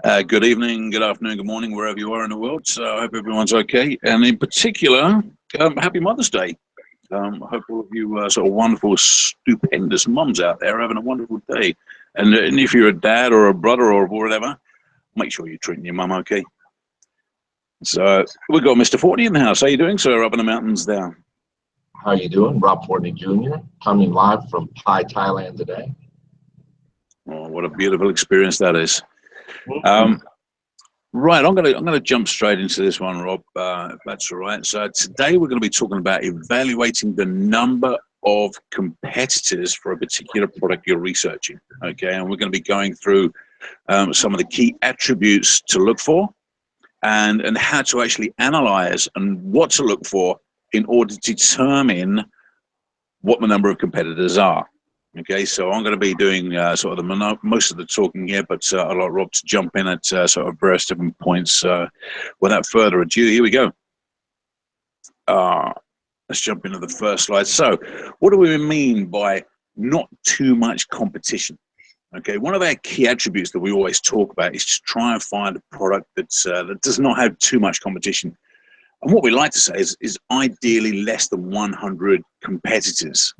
Good evening, good afternoon, good morning, wherever you are in the world. So I hope everyone's okay. And in particular, happy Mother's Day. I hope all of you sort of wonderful, stupendous mums out there are having a wonderful day. And if you're a dad or a brother or whatever, make sure you're treating your mum okay. So we've got Mr. Fortney in the house. How you doing, sir, up in the mountains there? How you doing? Rob Fortney Jr. coming live from Pai, Thailand today. Oh, what a beautiful experience that is. Right, I'm gonna jump straight into this one, Rob, if that's all right. So today we're going to be talking about evaluating the number of competitors for a particular product you're researching. Okay, and we're going to be going through some of the key attributes to look for, and how to actually analyze and what to look for in order to determine what the number of competitors are. Okay, so I'm going to be doing sort of most of the talking here, but I'd like Rob to jump in at sort of various different points. Without further ado, here we go. Let's jump into the first slide. So what do we mean by not too much competition? Okay, one of our key attributes that we always talk about is to try and find a product that does not have too much competition. And what we like to say is ideally less than 100 competitors.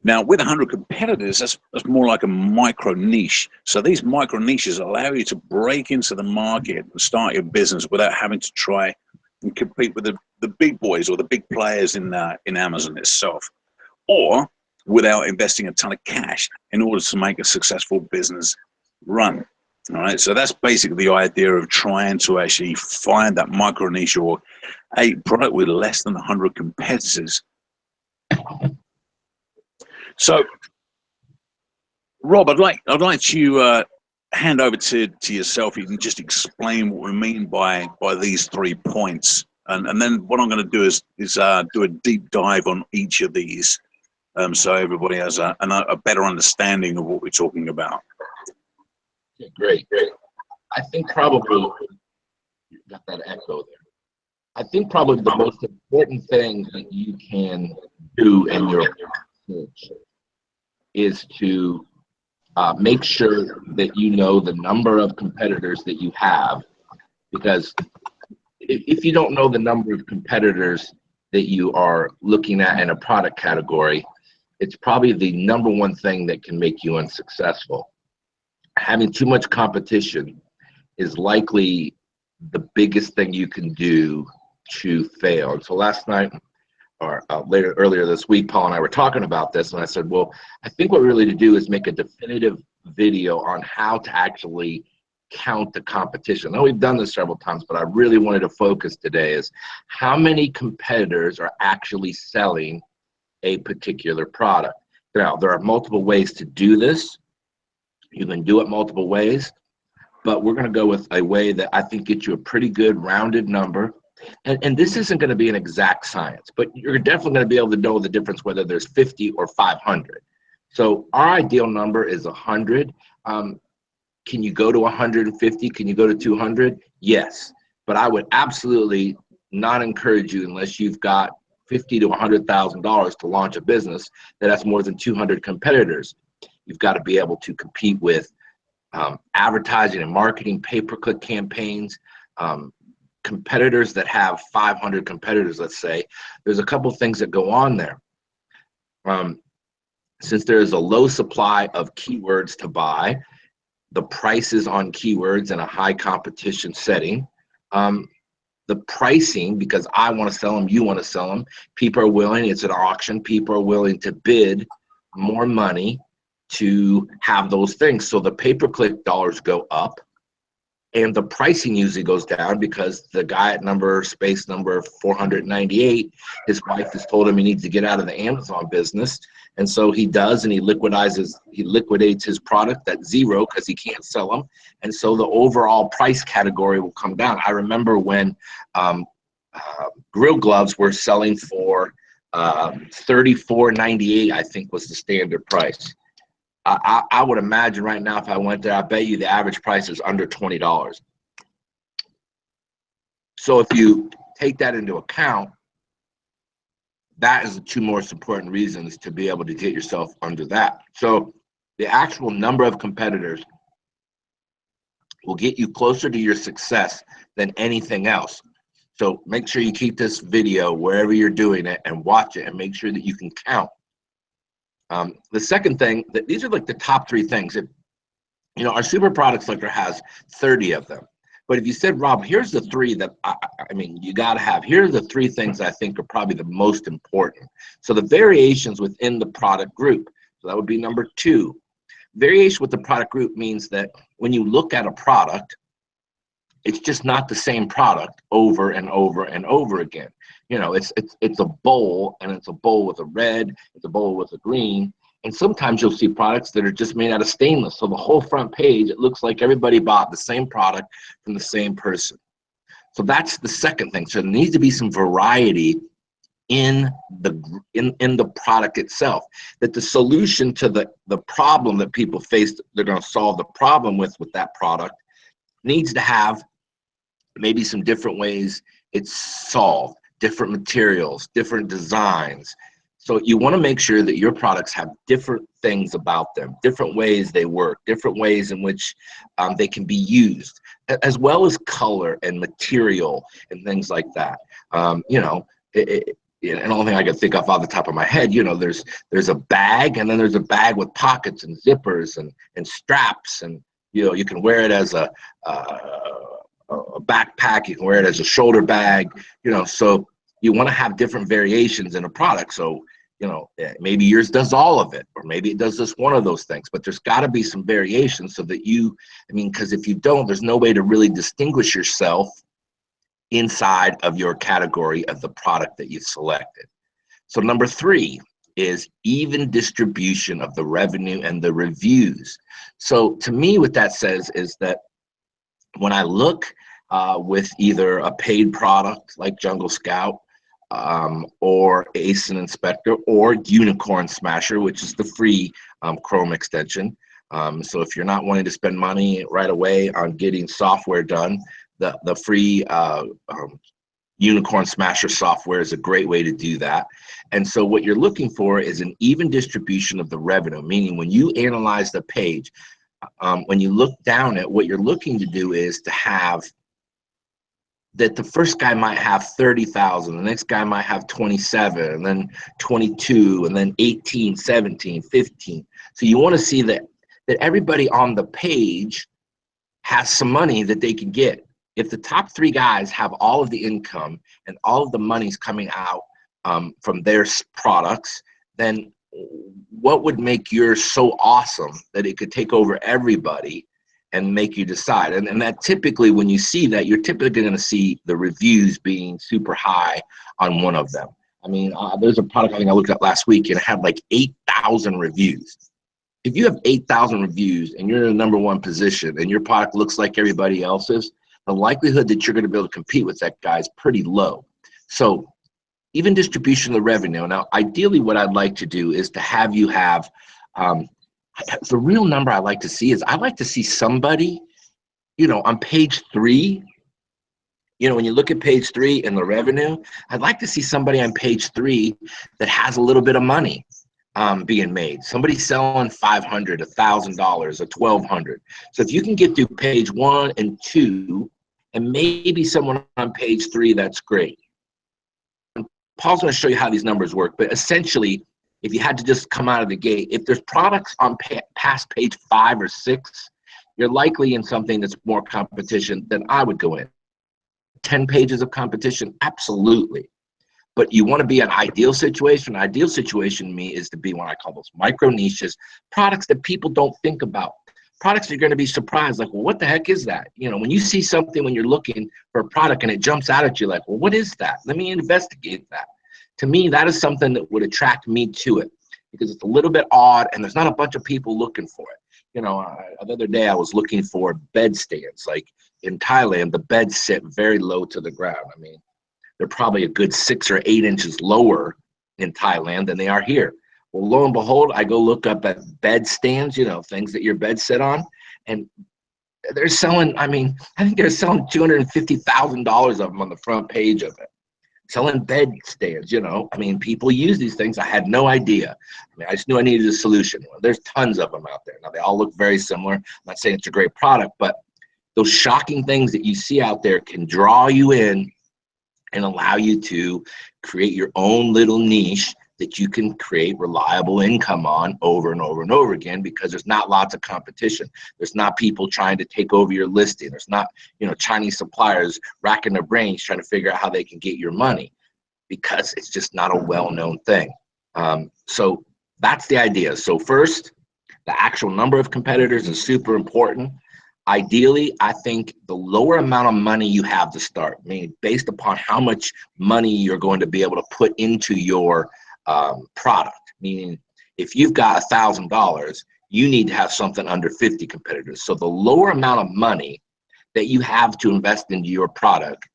Now, with 100 competitors, that's more like a micro niche. So these micro niches allow you to break into the market and start your business without having to try and compete with the big boys or the big players in Amazon itself, or without investing a ton of cash in order to make a successful business run. All right, so that's basically the idea of trying to actually find that micro niche or a product with less than 100 competitors. So, Rob, I'd like to hand over to yourself. You can just explain what we mean by these 3 points, and then what I'm going to do is do a deep dive on each of these, so everybody has a better understanding of what we're talking about. Okay, great. I think probably you got that echo there. I think probably the most important thing that you can do in your research is to make sure that you know the number of competitors that you have, because if you don't know the number of competitors that you are looking at in a product category, it's probably the number one thing that can make you unsuccessful. Having too much competition is likely the biggest thing you can do to fail. And so last night, or earlier this week, Paul and I were talking about this, and I said, well, I think what we really need to do is make a definitive video on how to actually count the competition. I know we've done this several times, but I really wanted to focus today is how many competitors are actually selling a particular product. Now, there are multiple ways to do this. You can do it multiple ways, but we're going to go with a way that I think gets you a pretty good rounded number. And this isn't going to be an exact science, but you're definitely going to be able to know the difference whether there's 50 or 500. So our ideal number is 100. Can you go to 150? Can you go to 200? Yes, but I would absolutely not encourage you unless you've got $50,000 to $100,000 to launch a business that has more than 200 competitors. You've got to be able to compete with advertising and marketing, pay-per-click campaigns, competitors that have 500 competitors, let's say. There's a couple things that go on there. Since there is a low supply of keywords to buy, the prices on keywords in a high competition setting, the pricing, because I want to sell them, you want to sell them, people are willing, it's an auction, people are willing to bid more money to have those things. So the pay-per-click dollars go up, and the pricing usually goes down because the guy at space number 498, his wife has told him he needs to get out of the Amazon business. And so he does, and he liquidates his product at zero because he can't sell them. And so the overall price category will come down. I remember when grill gloves were selling for $34.98, I think was the standard price. I would imagine right now, if I went there, I bet you the average price is under $20. So if you take that into account, that is the 2 most important reasons to be able to get yourself under that. So the actual number of competitors will get you closer to your success than anything else. So make sure you keep this video wherever you're doing it and watch it and make sure that you can count. The second thing, that these are like the top 3 things. If, you know, our super product selector has 30 of them. But if you said, Rob, here's the 3 that I mean, you got to have. Here are the 3 things I think are probably the most important. So the variations within the product group. So that would be number 2. Variation with the product group means that when you look at a product, it's just not the same product over and over and over again. You know, it's a bowl, and it's a bowl with a red, it's a bowl with a green. And sometimes you'll see products that are just made out of stainless. So the whole front page, it looks like everybody bought the same product from the same person. So that's the second thing. So there needs to be some variety in the product itself. That the solution to the problem that people face, they're going to solve the problem with that product, needs to have maybe some different ways it's solved, different materials, different designs. So you want to make sure that your products have different things about them, different ways they work, different ways in which they can be used, as well as color and material and things like that. You know, and the only thing I can think of off the top of my head, you know, there's a bag, and then there's a bag with pockets and zippers and straps, and you know, you can wear it as a backpack, you can wear it as a shoulder bag, you know. So you want to have different variations in a product. So, you know, maybe yours does all of it, or maybe it does just one of those things, but there's got to be some variation so that you, I mean, because if you don't, there's no way to really distinguish yourself inside of your category of the product that you've selected. So number 3 is even distribution of the revenue and the reviews. So to me, what that says is that when I look with either a paid product like Jungle Scout, or ASIN Inspector, or Unicorn Smasher, which is the free Chrome extension. So if you're not wanting to spend money right away on getting software done, the free Unicorn Smasher software is a great way to do that. And so what you're looking for is an even distribution of the revenue, meaning when you analyze the page, when you look down at what you're looking to do is to have that the first guy might have 30,000, the next guy might have 27, and then 22, and then 18, 17, 15. So you want to see that everybody on the page has some money that they can get. If the top 3 guys have all of the income and all of the money's coming out from their products, then what would make yours so awesome that it could take over everybody and make you decide? And that typically, when you see that, you're typically going to see the reviews being super high on one of them. I mean, there's a product I think I looked at last week, and it had like 8,000 reviews. If you have 8,000 reviews and you're in the #1 position and your product looks like everybody else's, the likelihood that you're going to be able to compete with that guy is pretty low. So even distribution of the revenue. Now, ideally, what I'd like to do is to have you have the real number I like to see is I like to see somebody, you know, on page 3, you know, when you look at page 3 in the revenue, I'd like to see somebody on page 3 that has a little bit of money being made. Somebody selling $500, $1,000, or $1,200. So if you can get through page 1 and 2, and maybe someone on page 3, that's great. And Paul's going to show you how these numbers work, but essentially, if you had to just come out of the gate, if there's products on past page 5 or 6, you're likely in something that's more competition than I would go in. 10 pages of competition, absolutely. But you want to be an ideal situation. An ideal situation to me is to be what I call those micro niches, products that people don't think about. Products that you're going to be surprised, like, well, what the heck is that? You know, when you see something, when you're looking for a product and it jumps out at you, like, well, what is that? Let me investigate that. To me, that is something that would attract me to it because it's a little bit odd and there's not a bunch of people looking for it. You know, the other day I was looking for bed stands. Like in Thailand, the beds sit very low to the ground. I mean, they're probably a good 6 or 8 inches lower in Thailand than they are here. Well, lo and behold, I go look up at bed stands, you know, things that your bed sit on, and they're selling, I mean, I think they're selling $250,000 of them on the front page of it. Selling bed stands, you know. I mean, people use these things. I had no idea. I mean, I just knew I needed a solution. Well, there's tons of them out there. Now, they all look very similar. I'm not saying it's a great product, but those shocking things that you see out there can draw you in and allow you to create your own little niche that you can create reliable income on over and over and over again, because there's not lots of competition. There's not people trying to take over your listing. There's not, Chinese suppliers racking their brains trying to figure out how they can get your money, because it's just not a well-known thing. So that's the idea. So first, the actual number of competitors is super important. Ideally, I think the lower amount of money you have to start, meaning based upon how much money you're going to be able to put into your product, meaning if you've got $1,000, you need to have something under 50 competitors. So the lower amount of money that you have to invest into your product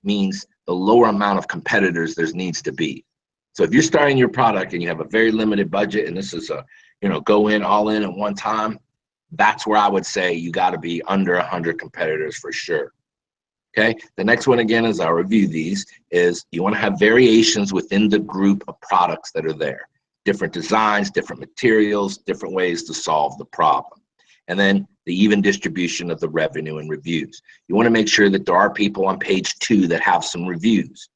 means the lower amount of competitors there needs to be. So if you're starting your product and you have a very limited budget, and this is a, go in all in at one time, that's where I would say you got to be under 100 competitors for sure. Okay, the next one, again, as I review these, is you want to have variations within the group of products that are there. Different designs, different materials, different ways to solve the problem. And then the even distribution of the revenue and reviews. You want to make sure that there are people on page 2 that have some reviews.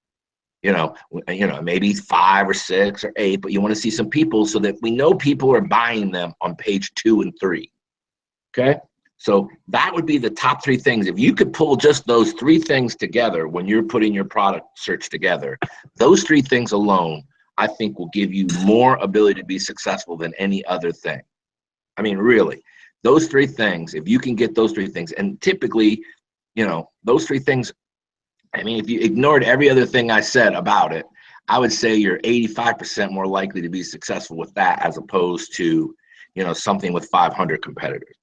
Maybe 5 or 6 or 8, but you want to see some people so that we know people are buying them on page 2 and 3. Okay, so that would be the top 3 things. If you could pull just those 3 things together when you're putting your product search together, those 3 things alone, I think, will give you more ability to be successful than any other thing. I mean, really, those 3 things, if you can get those 3 things, and typically, those 3 things, I mean, if you ignored every other thing I said about it, I would say you're 85% more likely to be successful with that as opposed to, something with 500 competitors.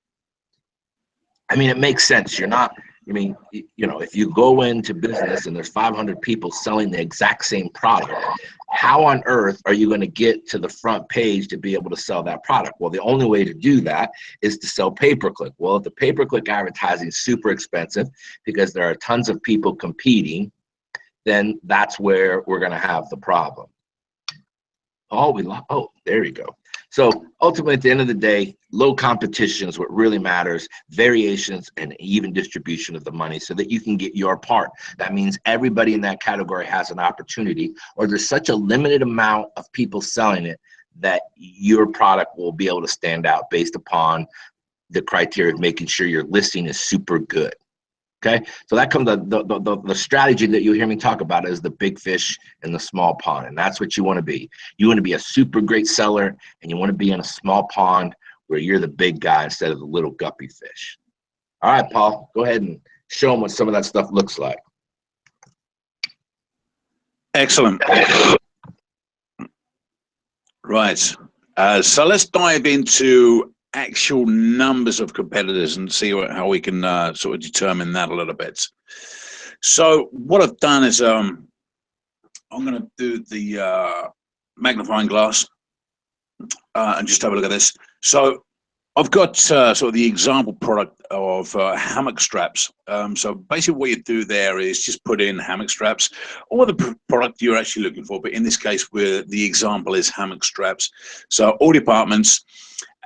I mean, it makes sense. You're not, if you go into business and there's 500 people selling the exact same product, how on earth are you going to get to the front page to be able to sell that product? Well, the only way to do that is to sell pay-per-click. Well, if the pay-per-click advertising is super expensive because there are tons of people competing, then that's where we're going to have the problem. Oh, there you go. So ultimately, at the end of the day, low competition is what really matters, variations and even distribution of the money so that you can get your part. That means everybody in that category has an opportunity, or there's such a limited amount of people selling it that your product will be able to stand out based upon the criteria of making sure your listing is super good. Okay, so that comes the strategy that you hear me talk about is the big fish in the small pond, and that's what you want to be. You want to be a super great seller, and you want to be in a small pond where you're the big guy instead of the little guppy fish. All right, Paul, go ahead and show them what some of that stuff looks like. Excellent. Right, so let's dive into actual numbers of competitors and see how we can sort of determine that a little bit. So what I've done is I'm going to do the magnifying glass and just have a look at this. So I've got sort of the example product of hammock straps. So basically what you do there is just put in hammock straps or the product you're actually looking for. But in this case, where the example is hammock straps. So all departments.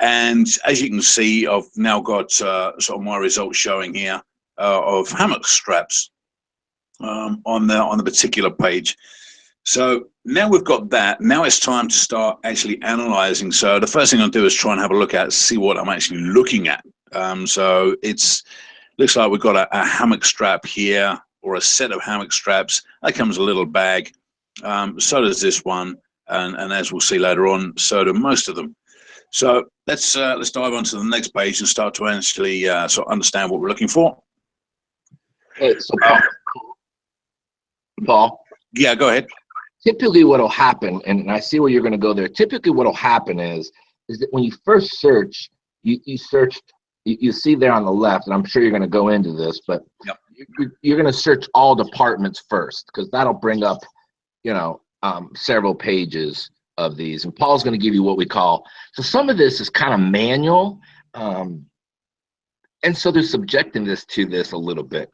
And as you can see, I've now got sort of my results showing here of hammock straps on the particular page. So now we've got that. Now it's time to start actually analyzing. So the first thing I'll do is try and have a look at, see what I'm actually looking at. So looks like we've got a hammock strap here, or a set of hammock straps. That comes a little bag. So does this one, and as we'll see later on, so do most of them. So let's dive onto the next page and start to actually sort of understand what we're looking for. Hey, so Paul. Yeah, go ahead. Typically what will happen, and I see where you're going to go there. Typically what will happen is that when you first search, you see there on the left, and I'm sure you're going to go into this, but yep. You're going to search all departments first, because that'll bring up, several pages of these. And Paul's going to give you what we call, so some of this is kind of manual, and so there's subjectiveness to this a little bit.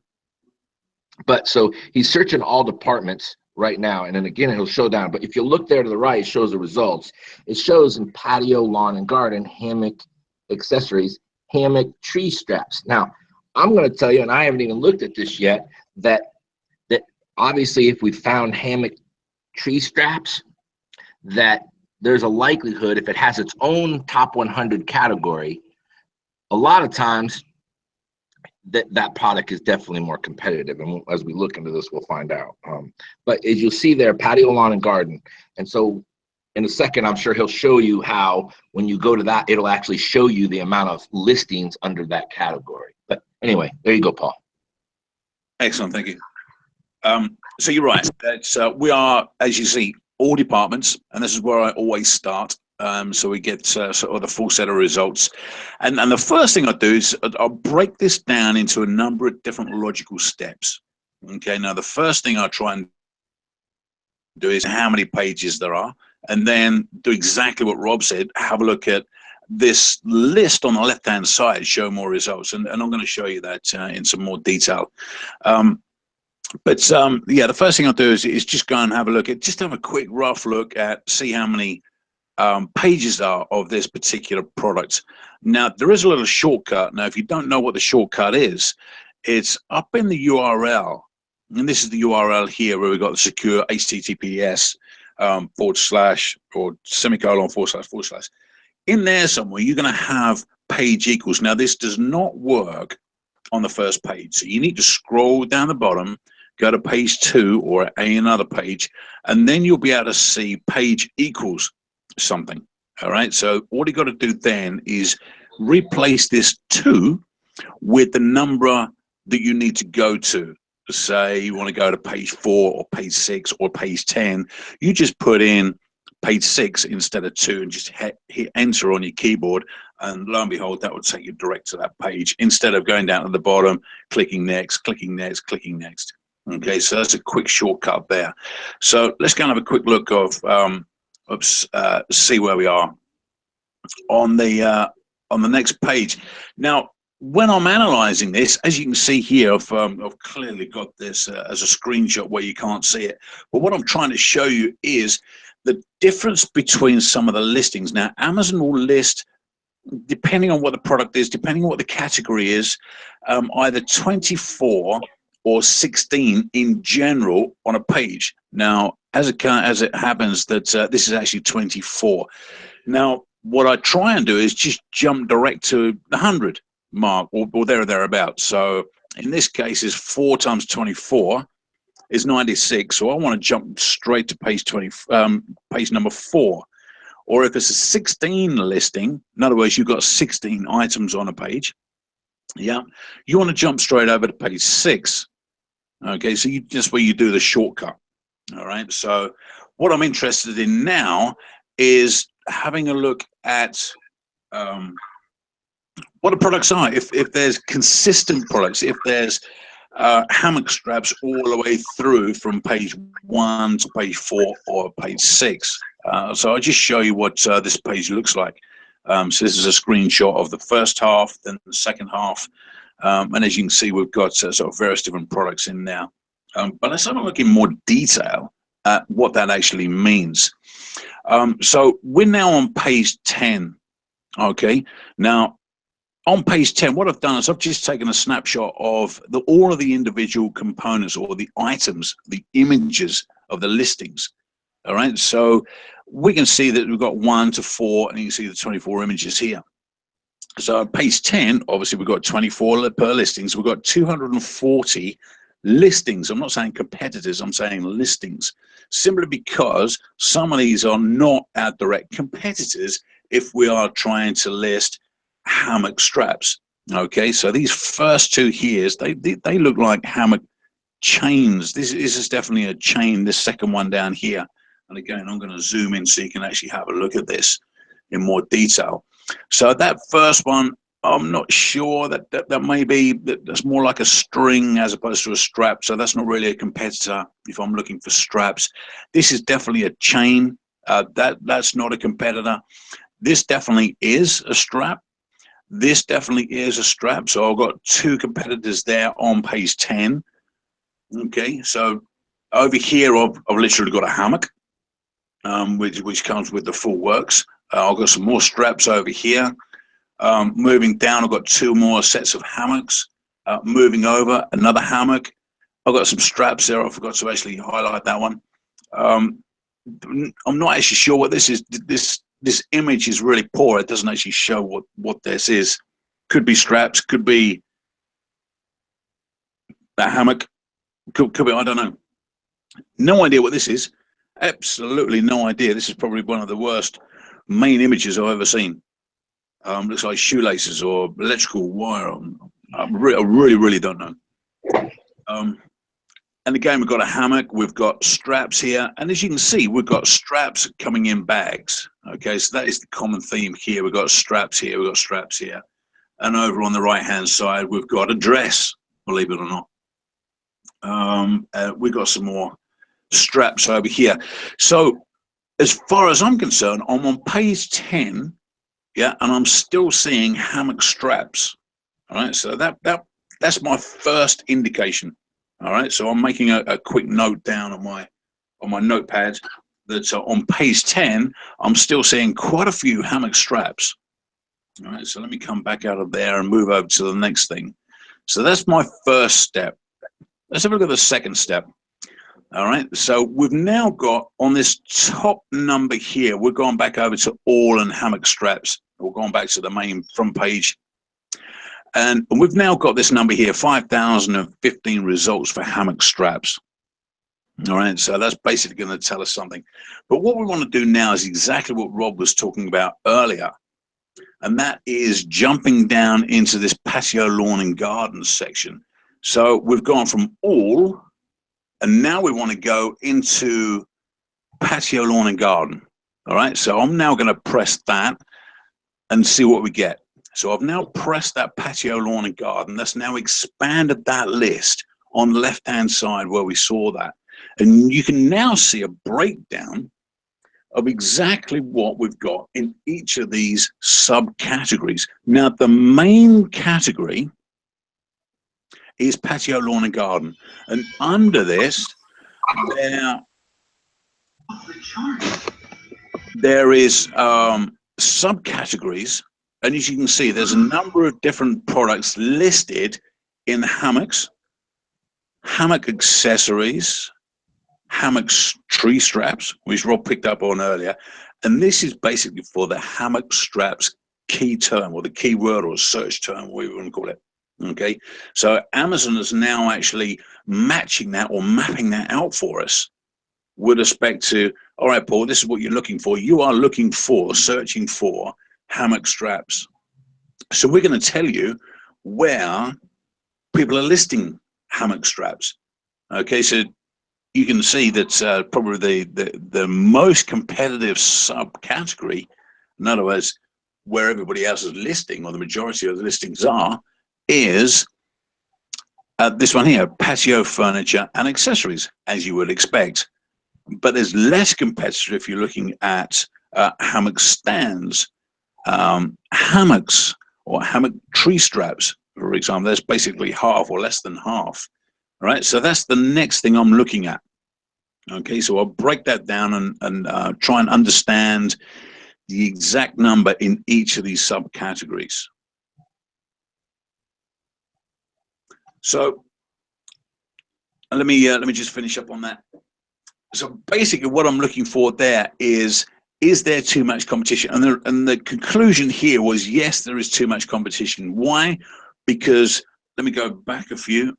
But so he's searching all departments right now, and then again he'll show down. But if you look there to the right, it shows the results. It shows in patio, lawn and garden, hammock accessories, hammock tree straps. Now I'm going to tell you, and I haven't even looked at this yet, that obviously if we found hammock tree straps, that there's a likelihood if it has its own top 100 category, a lot of times that product is definitely more competitive. And as we look into this, we'll find out. But as you'll see there, patio, lawn, and garden. And so in a second, I'm sure he'll show you how when you go to that, it'll actually show you the amount of listings under that category. But anyway, there you go, Paul. Excellent, thank you. So you're right. We are, as you see, all departments, and this is where I always start. So we get sort of the full set of results. And the first thing I do is I'll break this down into a number of different logical steps. Okay, now the first thing I try and do is how many pages there are, and then do exactly what Rob said, have a look at this list on the left-hand side, show more results. And I'm going to show you that in some more detail. Yeah, the first thing I'll do is just go and have a look at, just have a quick rough look at, see how many pages are of this particular product. Now, there is a little shortcut. Now, if you don't know what the shortcut is, it's up in the URL. And this is the URL here where we've got the secure HTTPS / or semicolon / In there somewhere, you're going to have page equals. Now, this does not work on the first page. So you need to scroll down the bottom, go to page 2 or another page, and then you'll be able to see page equals something. All right. So what you got to do then is replace this 2 with the number that you need to go to. Say you want to go to page 4 or page 6 or page 10. You just put in page 6 instead of 2 and just hit enter on your keyboard, and lo and behold, that would take you direct to that page instead of going down to the bottom, clicking next, clicking next, clicking next. Okay, so that's a quick shortcut there. So let's go and have a quick look of see where we are on the next page. Now, when I'm analyzing this, as you can see here, I've clearly got this as a screenshot where you can't see it. But what I'm trying to show you is the difference between some of the listings. Now, Amazon will list, depending on what the product is, depending on what the category is, either 24 or 16 in general on a page. Now, as it happens, that this is actually 24. Now, what I try and do is just jump direct to the 100 mark or there or thereabouts. So in this case, is 4 times 24 is 96. So I want to jump straight to page page number 4. Or if it's a 16 listing, in other words, you've got 16 items on a page. Yeah, you want to jump straight over to page 6. Okay, so just where you do the shortcut. All right, so what I'm interested in now is having a look at what the products are. If there's consistent products, if there's hammock straps all the way through from page 1 to page 4 or page 6. So I'll just show you what this page looks like. So this is a screenshot of the first half, then the second half. And as you can see, we've got sort of various different products in there. But let's have a look in more detail at what that actually means. So we're now on page 10. Okay, now on page 10, what I've done is I've just taken a snapshot of all of the individual components or the items, the images of the listings. All right, so we can see that we've got 1 to 4, and you can see the 24 images here. So on page 10, obviously we've got 24 per listings. We've got 240 listings. I'm not saying competitors, I'm saying listings, simply because some of these are not our direct competitors if we are trying to list hammock straps. Okay, so these first 2 here, they look like hammock chains. This is definitely a chain, this second one down here. And again, I'm going to zoom in so you can actually have a look at this in more detail. So that first one, I'm not sure that may be, that's more like a string as opposed to a strap. So that's not really a competitor if I'm looking for straps. This is definitely a chain. That's not a competitor. This definitely is a strap. This definitely is a strap. So I've got 2 competitors there on page 10. Okay, so over here, I've literally got a hammock, which comes with the full works. I've got some more straps over here. Moving down, I've got 2 more sets of hammocks. Moving over, another hammock. I've got some straps there. I forgot to actually highlight that one. I'm not actually sure what this is. This image is really poor. It doesn't actually show what this is. Could be straps, could be a hammock, could be, I don't know. No idea what this is. Absolutely no idea. This is probably one of the worst main images I've ever seen. Looks like shoelaces or electrical wire. I really don't know. And again, we've got a hammock, we've got straps here, and as you can see, we've got straps coming in bags. Okay, so that is the common theme here. We've got straps here, we've got straps here. And over on the right-hand side, we've got a dress, believe it or not. We've got some more straps over here. So as far as I'm concerned, I'm on page 10, yeah, and I'm still seeing hammock straps. All right, so that's my first indication. All right, so I'm making a quick note down on my notepad that on page 10, I'm still seeing quite a few hammock straps. All right, so let me come back out of there and move over to the next thing. So that's my first step. Let's have a look at the second step. All right, so we've now got on this top number here, we're going back over to all and hammock straps. We're going back to the main front page. And we've now got this number here, 5,015 results for hammock straps. All right, so that's basically going to tell us something. But what we want to do now is exactly what Rob was talking about earlier. And that is jumping down into this patio, lawn and garden section. So we've gone from all, and now we want to go into patio, lawn and garden. All right, so I'm now going to press that and see what we get. So I've now pressed that patio, lawn and garden. That's now expanded that list on the left-hand side where we saw that. And you can now see a breakdown of exactly what we've got in each of these subcategories. Now, the main category is patio, lawn and garden. And under this, there is subcategories. And as you can see, there's a number of different products listed in hammocks, hammock accessories, hammock tree straps, which Rob picked up on earlier. And this is basically for the hammock straps key term, or the keyword or search term, whatever you want to call it. Okay, so Amazon is now actually matching that or mapping that out for us with respect to, all right, Paul, this is what you're looking for. You are looking for, searching for hammock straps. So we're going to tell you where people are listing hammock straps. Okay, so you can see that probably the most competitive subcategory, in other words, where everybody else is listing, or the majority of the listings are, is this one here, patio furniture and accessories, as you would expect. But there's less competitive if you're looking at hammock stands, hammocks, or hammock tree straps, for example. That's basically half or less than half. All right, so that's the next thing I'm looking at. Okay, so I'll break that down and try and understand the exact number in each of these subcategories. So let me just finish up on that. So basically, what I'm looking for there is there too much competition? And the conclusion here was yes, there is too much competition. Why? Because let me go back a few.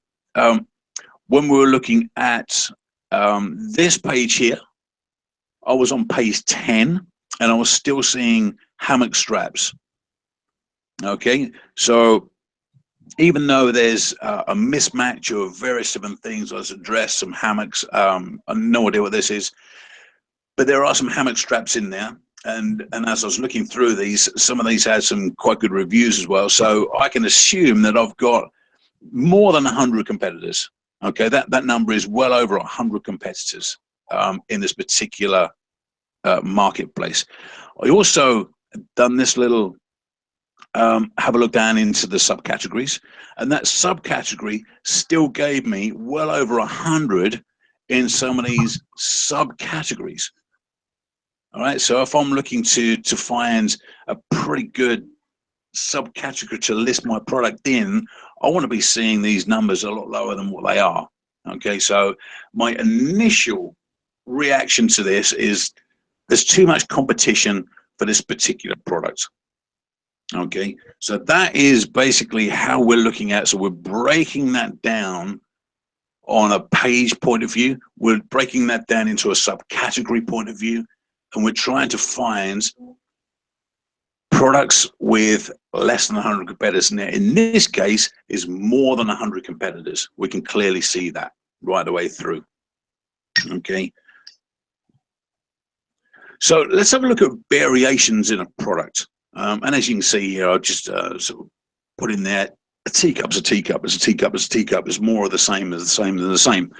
When we were looking at this page here, I was on page 10 and I was still seeing hammock straps. Okay, so even though there's a mismatch of various different things, there's a dress, some hammocks, I have no idea what this is, but there are some hammock straps in there. And as I was looking through these, some of these had some quite good reviews as well. So I can assume that I've got more than 100 competitors. Okay, that number is well over 100 competitors in this particular marketplace. I also done this little have a look down into the subcategories, and that subcategory still gave me well over 100 in some of these subcategories. All right, so if I'm looking to find a pretty good subcategory to list my product in, I want to be seeing these numbers a lot lower than what they are. Okay, so my initial reaction to this is there's too much competition for this particular product. Okay, so that is basically how we're looking at. So we're breaking that down on a page point of view. We're breaking that down into a subcategory point of view, and we're trying to find products with less than 100 competitors. Now, in this case, is more than 100 competitors. We can clearly see that right the way through. Okay. So let's have a look at variations in a product. And as you can see here, I'll just sort of put in there, a teacup's a teacup, it's a teacup, it's a teacup, it's more of the same as the same than the same.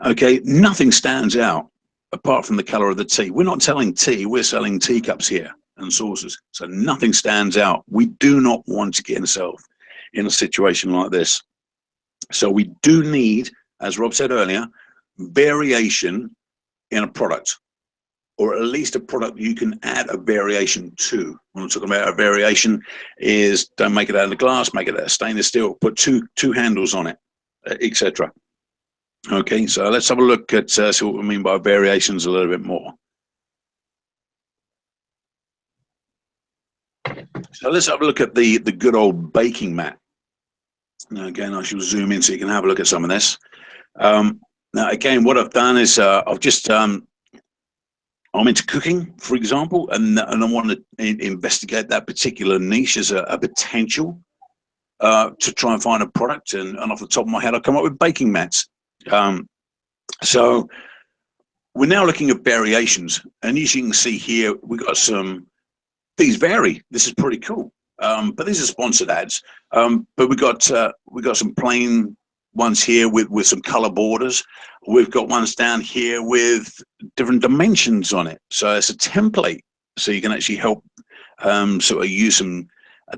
Okay, nothing stands out apart from the color of the tea. We're not selling tea, we're selling teacups here and saucers. So nothing stands out. We do not want to get ourselves in a situation like this. So we do need, as Rob said earlier, variation in a product, or at least a product you can add a variation to. When I'm talking about a variation is don't make it out of the glass, make it out of stainless steel, put two handles on it, etc. Okay, so let's have a look at see what we mean by variations a little bit more. So let's have a look at the good old baking mat. Now again, I shall zoom in so you can have a look at some of this. Now again, what I've done is I've just I'm into cooking, for example, and I want to investigate that particular niche as a potential to try and find a product. And off the top of my head, I come up with baking mats. So we're now looking at variations, and as you can see here, we've got some. These vary. This is pretty cool. But these are sponsored ads. But we got some plain ones here with some color borders. We've got ones down here with different dimensions on it. So it's a template. So you can actually help sort of use some,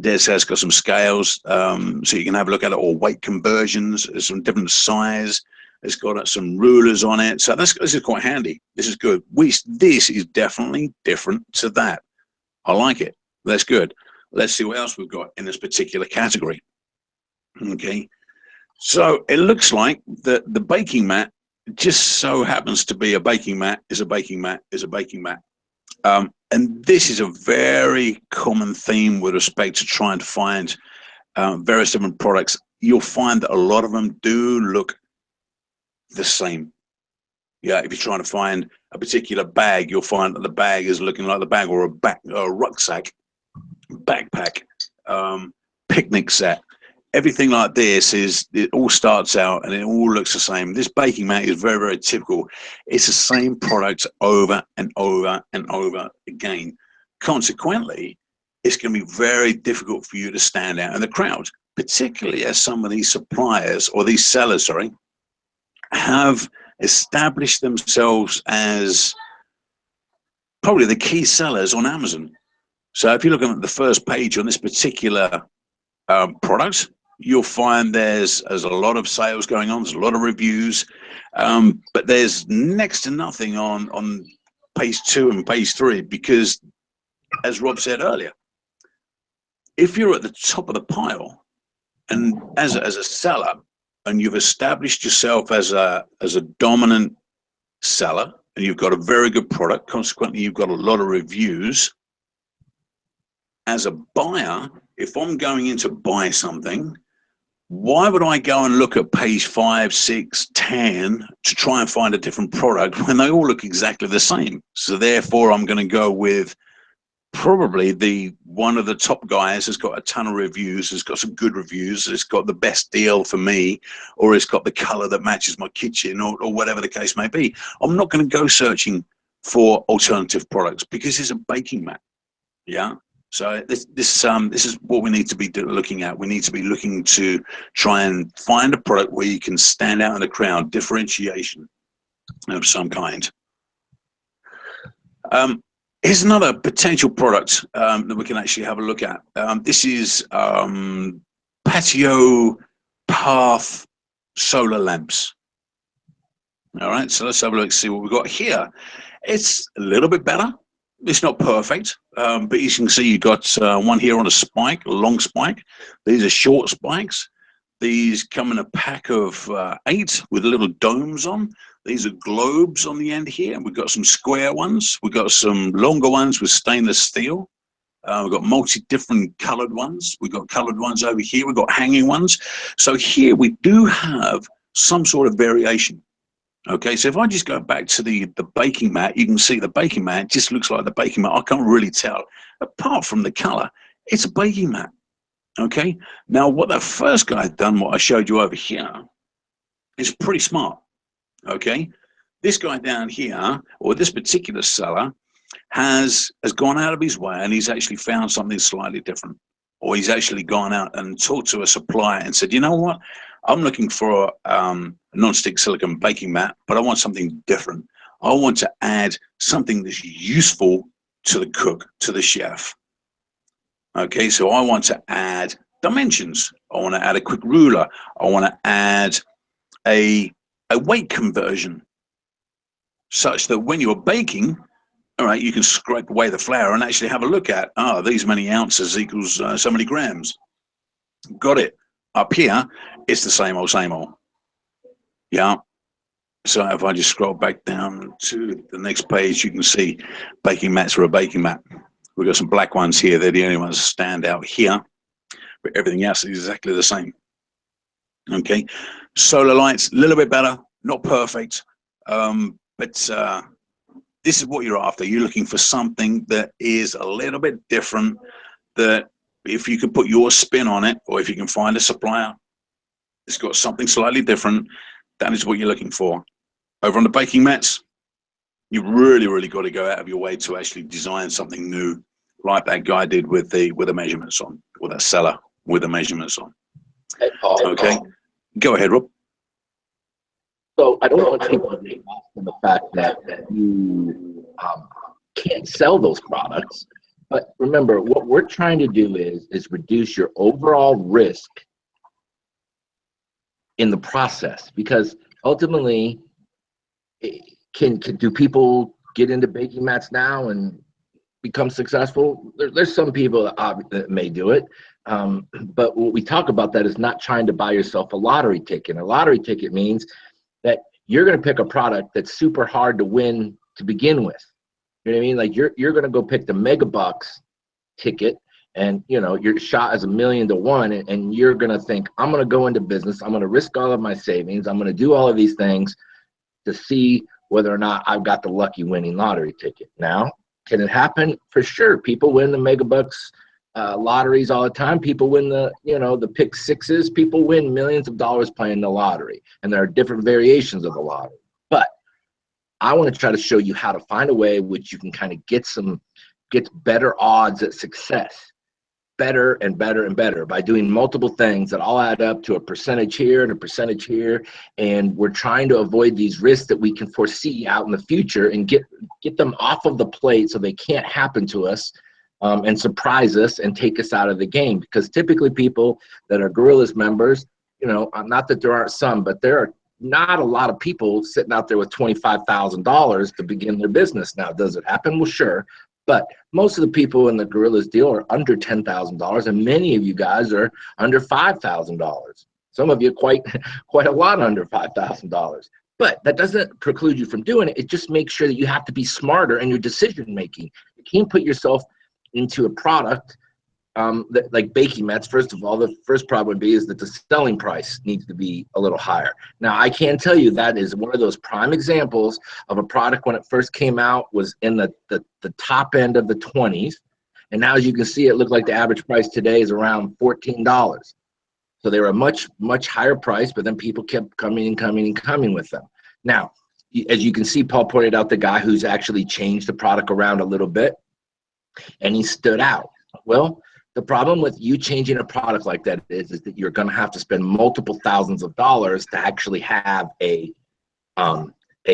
Des has got some scales, so you can have a look at it, or weight conversions. There's some different size. It's got some rulers on it. So this is quite handy. This is good. This is definitely different to that. I like it. That's good. Let's see what else we've got in this particular category. Okay. So it looks like the baking mat just so happens to be a baking mat is a baking mat is a baking mat. And this is a very common theme with respect to trying to find various different products. You'll find that a lot of them do look the same. Yeah, if you're trying to find a particular bag, you'll find that the bag is looking like the bag, or a rucksack, backpack, picnic set. Everything like this it all starts out and it all looks the same. This baking mat is very, very typical. It's the same product over and over and over again. Consequently, it's going to be very difficult for you to stand out in the crowd, particularly as some of these suppliers, or these sellers, sorry, have established themselves as probably the key sellers on Amazon. So if you're looking at the first page on this particular product, you'll find there's a lot of sales going on, there's a lot of reviews, but there's next to nothing on page 2 and page 3, because as Rob said earlier, if you're at the top of the pile and as a seller, and you've established yourself as a dominant seller, and you've got a very good product, consequently you've got a lot of reviews, as a buyer, if I'm going in to buy something, why would I go and look at page 5, 6, 10 to try and find a different product when they all look exactly the same? So therefore, I'm going to go with probably one of the top guys has got a ton of reviews, has got some good reviews, has got the best deal for me, or it's got the color that matches my kitchen, or whatever the case may be. I'm not going to go searching for alternative products because it's a baking mat. Yeah. So this is what we need to be looking at. We need to be looking to try and find a product where you can stand out in the crowd, differentiation of some kind. Here's another potential product that we can actually have a look at. This is patio path solar lamps. All right, so let's have a look, see what we've got here. It's a little bit better. It's not perfect, but you can see you've got one here on a spike, a long spike. These are short spikes. These come in a pack of 8 with little domes on. These are globes on the end here. We've got some square ones. We've got some longer ones with stainless steel. We've got different colored ones. We've got colored ones over here. We've got hanging ones. So here we do have some sort of variation. Okay, so if I just go back to the baking mat, you can see the baking mat just looks like the baking mat. I can't really tell. Apart from the color, it's a baking mat. Okay, now what that first guy had done, what I showed you over here, is pretty smart. Okay, this guy down here, or this particular seller, has gone out of his way and he's actually found something slightly different. Or he's actually gone out and talked to a supplier and said, you know what, I'm looking for a non-stick silicone baking mat, but I want something different. I want to add something that's useful to the cook, to the chef. Okay, so I want to add dimensions. I want to add a quick ruler. I want to add a weight conversion such that when you're baking, all right, you can scrape away the flour and actually have a look at, these many ounces equals so many grams. Got it. Up here, it's the same old. Yeah. So if I just scroll back down to the next page, you can see baking mats are a baking mat. We've got some black ones here. They're the only ones that stand out here, but everything else is exactly the same. Okay. Solar lights, a little bit better, not perfect, but this is what you're after. You're looking for something that is a little bit different, that if you can put your spin on it, or if you can find a supplier that's got something slightly different, that is what you're looking for. Over on the baking mats, you really got to go out of your way to actually design something new, like that guy did with the measurements on, or that seller with the measurements on. Hey, Paul. Okay, go ahead, Rob. So I don't want people to get lost in the fact that you can't sell those products. But remember, what we're trying to do is reduce your overall risk in the process, because ultimately, do people get into baking mats now and become successful? There's some people that may do it. But what we talk about that is not trying to buy yourself a lottery ticket. A lottery ticket means that you're going to pick a product that's super hard to win to begin with. You know what I mean? Like you're going to go pick the Megabucks ticket, and your shot is 1,000,000 to 1, and you're going to think, I'm going to go into business. I'm going to risk all of my savings. I'm going to do all of these things to see whether or not I've got the lucky winning lottery ticket. Now, can it happen? For sure. People win the Megabucks lotteries all the time. People win the pick sixes. People win millions of dollars playing the lottery, and there are different variations of the lottery. But I want to try to show you how to find a way which you can kind of get better odds at success, better and better and better, by doing multiple things that all add up to a percentage here and a percentage here. And we're trying to avoid these risks that we can foresee out in the future and get them off of the plate so they can't happen to us. And surprise us and take us out of the game. Because typically people that are Gorillas members, not that there aren't some, but there are not a lot of people sitting out there with $25,000 to begin their business. Now, does it happen? Well, sure. But most of the people in the Gorillas deal are under $10,000, and many of you guys are under $5,000. Some of you quite a lot under $5,000. But that doesn't preclude you from doing it. It just makes sure that you have to be smarter in your decision making. You can't put yourself into a product like baking mats. First of all, the first problem would be is that the selling price needs to be a little higher. Now, I can tell you that is one of those prime examples of a product when it first came out was in the top end of the 20s. And now, as you can see, it looked like the average price today is around $14. So they were a much higher price, but then people kept coming with them. Now, as you can see, Paul pointed out the guy who's actually changed the product around a little bit, and he stood out. Well, the problem with you changing a product like that is that you're going to have to spend multiple thousands of dollars to actually have a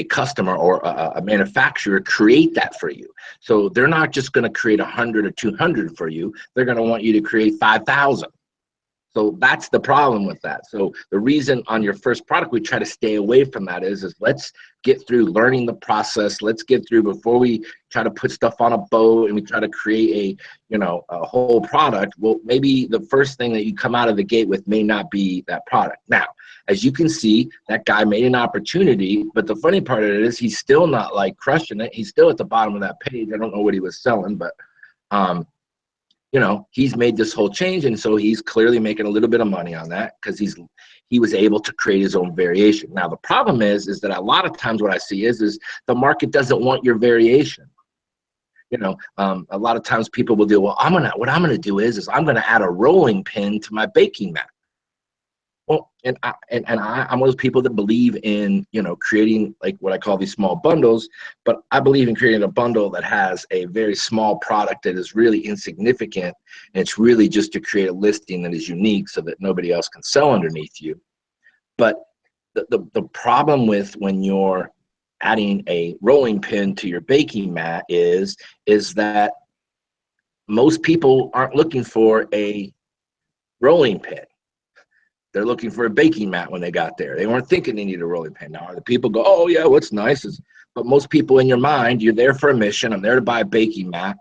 customer or a manufacturer create that for you. So they're not just going to create 100 or 200 for you. They're going to want you to create 5,000. So that's the problem with that. So the reason on your first product we try to stay away from that is let's get through learning the process. Let's get through before we try to put stuff on a boat and we try to create a whole product. Well, maybe the first thing that you come out of the gate with may not be that product. Now, as you can see, that guy made an opportunity, but the funny part of it is he's still not like crushing it. He's still at the bottom of that page. I don't know what he was selling, but he's made this whole change, and so he's clearly making a little bit of money on that because he was able to create his own variation. Now the problem is that a lot of times what I see is the market doesn't want your variation. A lot of times people will do, well, what I'm gonna do is I'm gonna add a rolling pin to my baking mat. Well, I'm one of those people that believe in, creating like what I call these small bundles, but I believe in creating a bundle that has a very small product that is really insignificant. And it's really just to create a listing that is unique so that nobody else can sell underneath you. But the problem with when you're adding a rolling pin to your baking mat is that most people aren't looking for a rolling pin. They're looking for a baking mat when they got there. They weren't thinking they need a rolling pin. Now the people go, oh yeah, what's nice is, but most people in your mind, you're there for a mission. I'm there to buy a baking mat.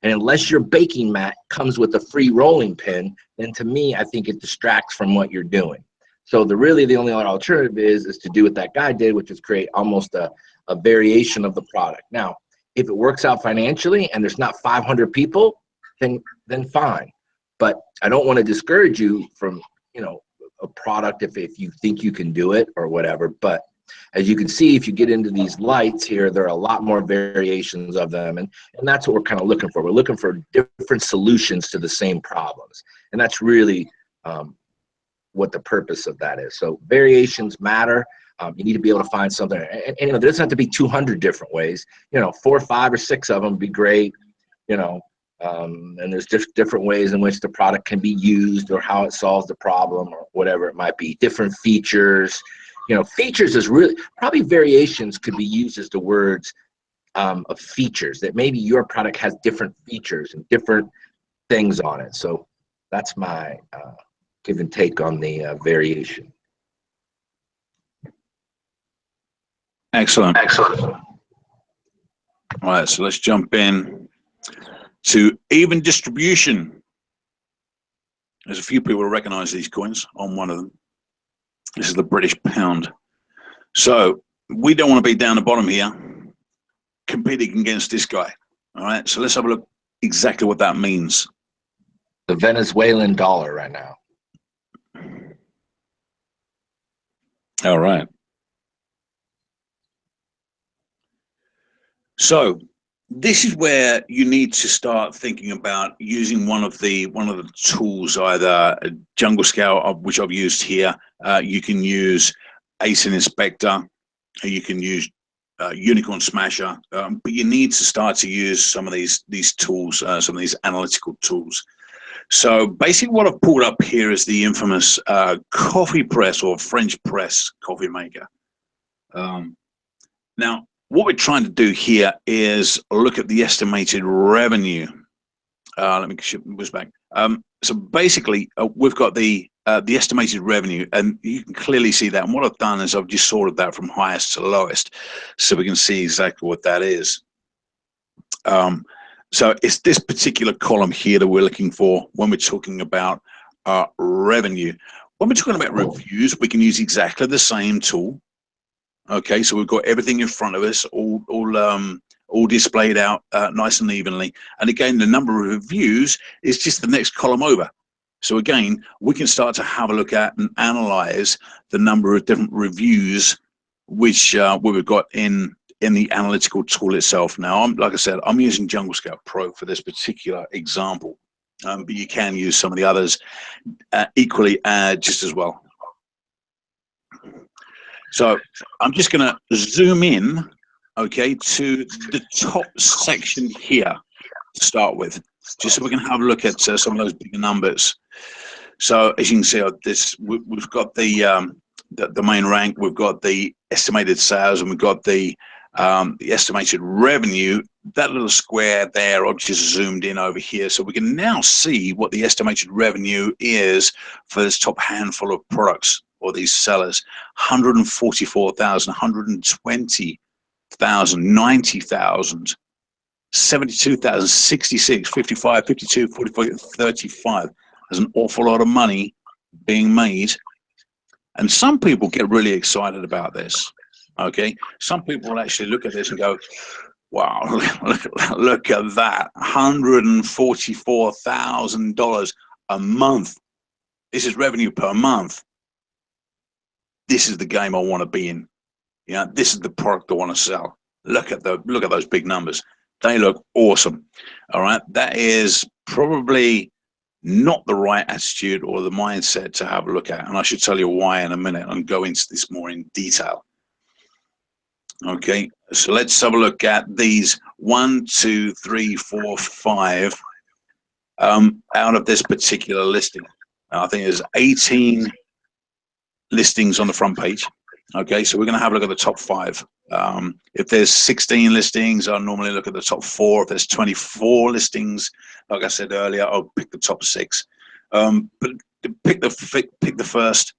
And unless your baking mat comes with a free rolling pin, then to me, I think it distracts from what you're doing. So the only other alternative is to do what that guy did, which is create almost a variation of the product. Now, if it works out financially and there's not 500 people, then fine. But I don't want to discourage you from, a product if you think you can do it or whatever. But as you can see, if you get into these lights here, there are a lot more variations of them. And that's what we're kind of looking for. We're looking for different solutions to the same problems. And that's really what the purpose of that is. So variations matter. You need to be able to find something. And there doesn't have to be 200 different ways. 4 or 5 or 6 of them would be great. And there's different ways in which the product can be used or how it solves the problem or whatever it might be. Different features. Features is really, probably variations could be used as the words of features, that maybe your product has different features and different things on it. So that's my give and take on the variation. Excellent. All right, so let's jump in to even distribution. There's a few people who recognize these coins. On one of them, this is the British pound. So we don't want to be down the bottom here competing against this guy. All right, so let's have a look exactly what that means. The Venezuelan dollar right now. All right. So this is where you need to start thinking about using one of the tools, either Jungle Scout, which I've used here. You can use ASIN Inspector. You can use Unicorn Smasher, but you need to start to use some of these tools, some of these analytical tools. So basically, what I've pulled up here is the infamous coffee press or French press coffee maker. Now, what we're trying to do here is look at the estimated revenue. Let me shift this back. So basically, we've got the estimated revenue, and you can clearly see that. And what I've done is I've just sorted that from highest to lowest, so we can see exactly what that is. So it's this particular column here that we're looking for when we're talking about revenue. When we're talking about reviews, we can use exactly the same tool. Okay, so we've got everything in front of us, all displayed out nice and evenly. And again, the number of reviews is just the next column over. So again, we can start to have a look at and analyze the number of different reviews which we've got in the analytical tool itself. Now, like I said, I'm using Jungle Scout Pro for this particular example, but you can use some of the others equally just as well. So I'm just going to zoom in, okay, to the top section here to start with, just so we can have a look at some of those bigger numbers. So as you can see, we've got the main rank, we've got the estimated sales, and we've got the the estimated revenue, that little square there, I've just zoomed in over here. So we can now see what the estimated revenue is for this top handful of products or these sellers. 144,000, 120,000, 90,000, 72,000, 66, 55, 52, 44, 35. There's an awful lot of money being made. And some people get really excited about this. Okay, some people will actually look at this and go, wow, look at that, $144,000 a month. This is revenue per month. This is the game I want to be in. Yeah, this is the product I want to sell. Look at those big numbers. They look awesome. All right, that is probably not the right attitude or the mindset to have a look at, and I should tell you why in a minute and go into this more in detail. Okay, so let's have a look at these 1, 2, 3, 4, 5 out of this particular listing. I think there's 18 listings on the front page. Okay, so we're going to have a look at the top 5. If there's 16 listings, I'll normally look at the top 4. If there's 24 listings, like I said earlier, I'll pick the top 6. But pick the first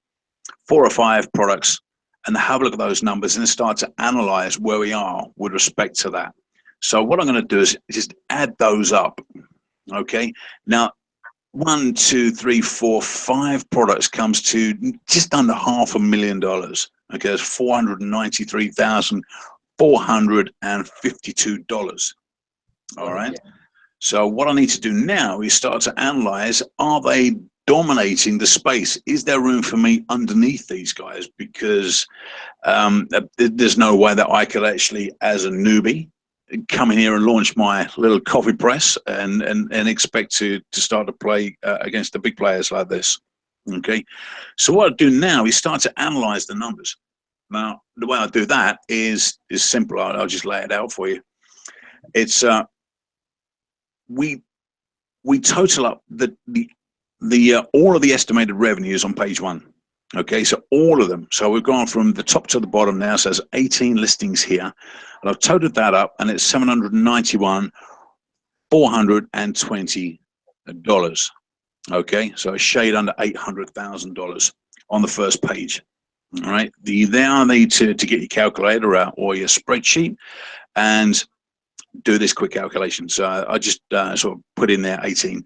4 or 5 products and have a look at those numbers and start to analyze where we are with respect to that. So what I'm going to do is just add those up. Okay, now 1, 2, 3, 4, 5 products comes to just under $500,000. Okay, that's $493,452. All right. So what I need to do now is start to analyze, are they dominating the space? Is there room for me underneath these guys? Because there's no way that I could actually, as a newbie, come in here and launch my little coffee press and expect to start to play against the big players like this. Okay, so what I do now is start to analyze the numbers. Now, the way I do that is simple. I'll just lay it out for you. It's we total up the all of the estimated revenues on page 1. Okay, so all of them. So we've gone from the top to the bottom now. So there's 18 listings here, and I've totaled that up, and it's $791,420. Okay, so a shade under $800,000 on the first page. All right, you now need to get your calculator out or your spreadsheet and do this quick calculation. So I just sort of put in there 18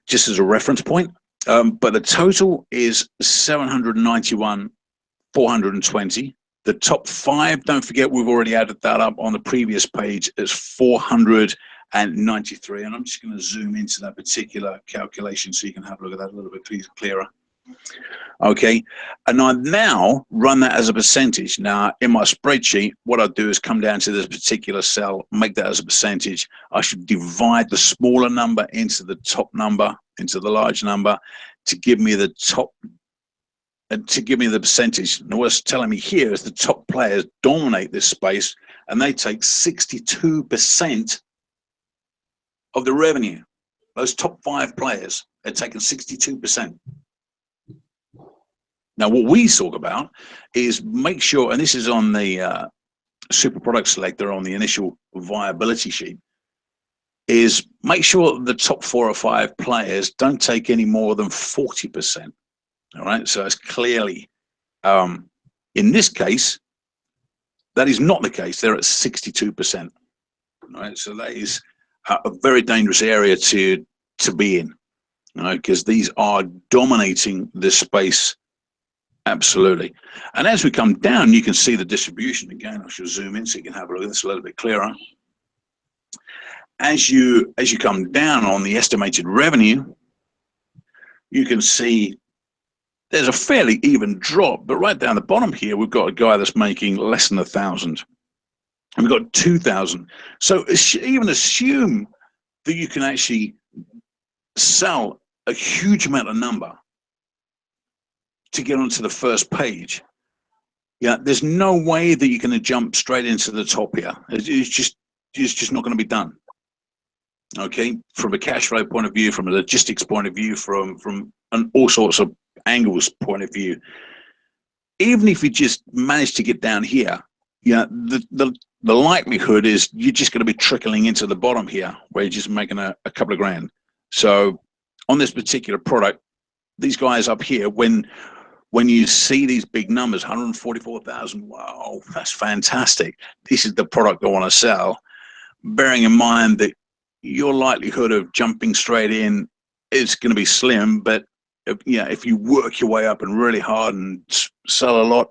just as a reference point. But the total is 791,420. The top 5, don't forget, we've already added that up on the previous page, is 493. And I'm just going to zoom into that particular calculation so you can have a look at that a little bit clearer. Okay, and I now run that as a percentage. Now in my spreadsheet, what I do is come down to this particular cell, make that as a percentage. I should divide the smaller number into the top number, into the large number, to give me the top, to give me the percentage. And what's telling me here is the top players dominate this space, and they take 62% of the revenue. Those top 5 players, they're taking 62%. Now, what we talk about is make sure, and this is on the super product selector on the initial viability sheet, is make sure the top 4 or 5 players don't take any more than 40%. All right, so it's clearly, in this case, that is not the case. They're at 62%. All right, so that is a very dangerous area to be in, all right, because these are dominating this space. Absolutely. And as we come down, you can see the distribution. Again, I should zoom in so you can have a look at this a little bit clearer. As you come down on the estimated revenue, you can see there's a fairly even drop, but right down the bottom here, we've got a guy that's making less than 1,000. And we've got 2,000. So even assume that you can actually sell a huge amount of number to get onto the first page. Yeah, there's no way that you're going to jump straight into the top here. It's just not going to be done. Okay, from a cash flow point of view, from a logistics point of view, from all sorts of angles point of view. Even if you just manage to get down here, yeah, the likelihood is you're just going to be trickling into the bottom here, where you're just making a couple of grand. So on this particular product, these guys up here, when you see these big numbers, 144,000, wow, that's fantastic. This is the product I want to sell. Bearing in mind that your likelihood of jumping straight in is going to be slim, but if you work your way up and really hard and sell a lot,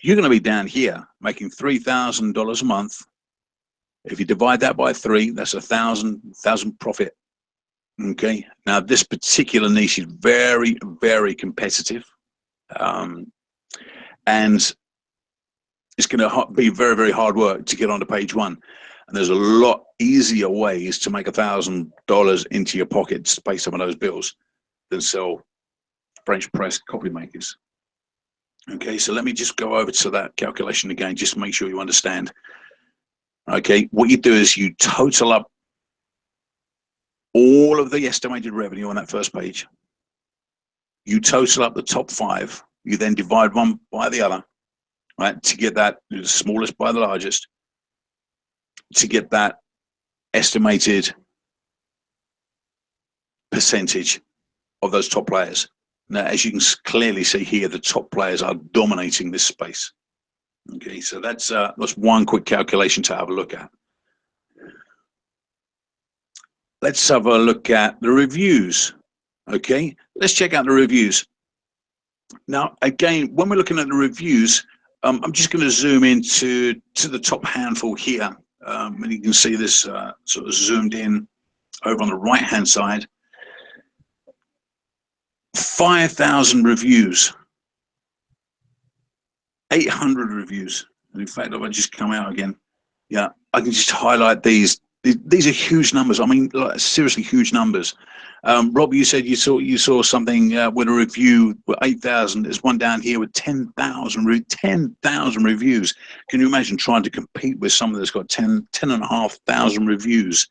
you're going to be down here making $3,000 a month. If you divide that by 3, that's $1,000 profit. Okay. Now this particular niche is very, very competitive, and it's going to be very, very hard work to get onto page 1. And there's a lot easier ways to make $1,000 into your pockets to pay some of those bills than sell French press copy makers. Okay, so let me just go over to that calculation again, just to make sure you understand. Okay, what you do is you total up all of the estimated revenue on that first page. You total up the top 5. You then divide one by the other, right, to get that, the smallest by the largest, to get that estimated percentage of those top players. Now, as you can clearly see here, the top players are dominating this space. Okay, so that's one quick calculation to have a look at. Let's have a look at the reviews. Okay, let's check out the reviews. Now, again, when we're looking at the reviews, I'm just going to zoom into the top handful here. And you can see this sort of zoomed in over on the right-hand side. 5,000 reviews, 800 reviews. And in fact, if I just come out again, yeah, I can just highlight these. These are huge numbers. I mean, like, seriously huge numbers. Rob, you said you saw something with a review with 8,000. There's one down here with 10,000 reviews. Can you imagine trying to compete with someone that's got 10,500 reviews?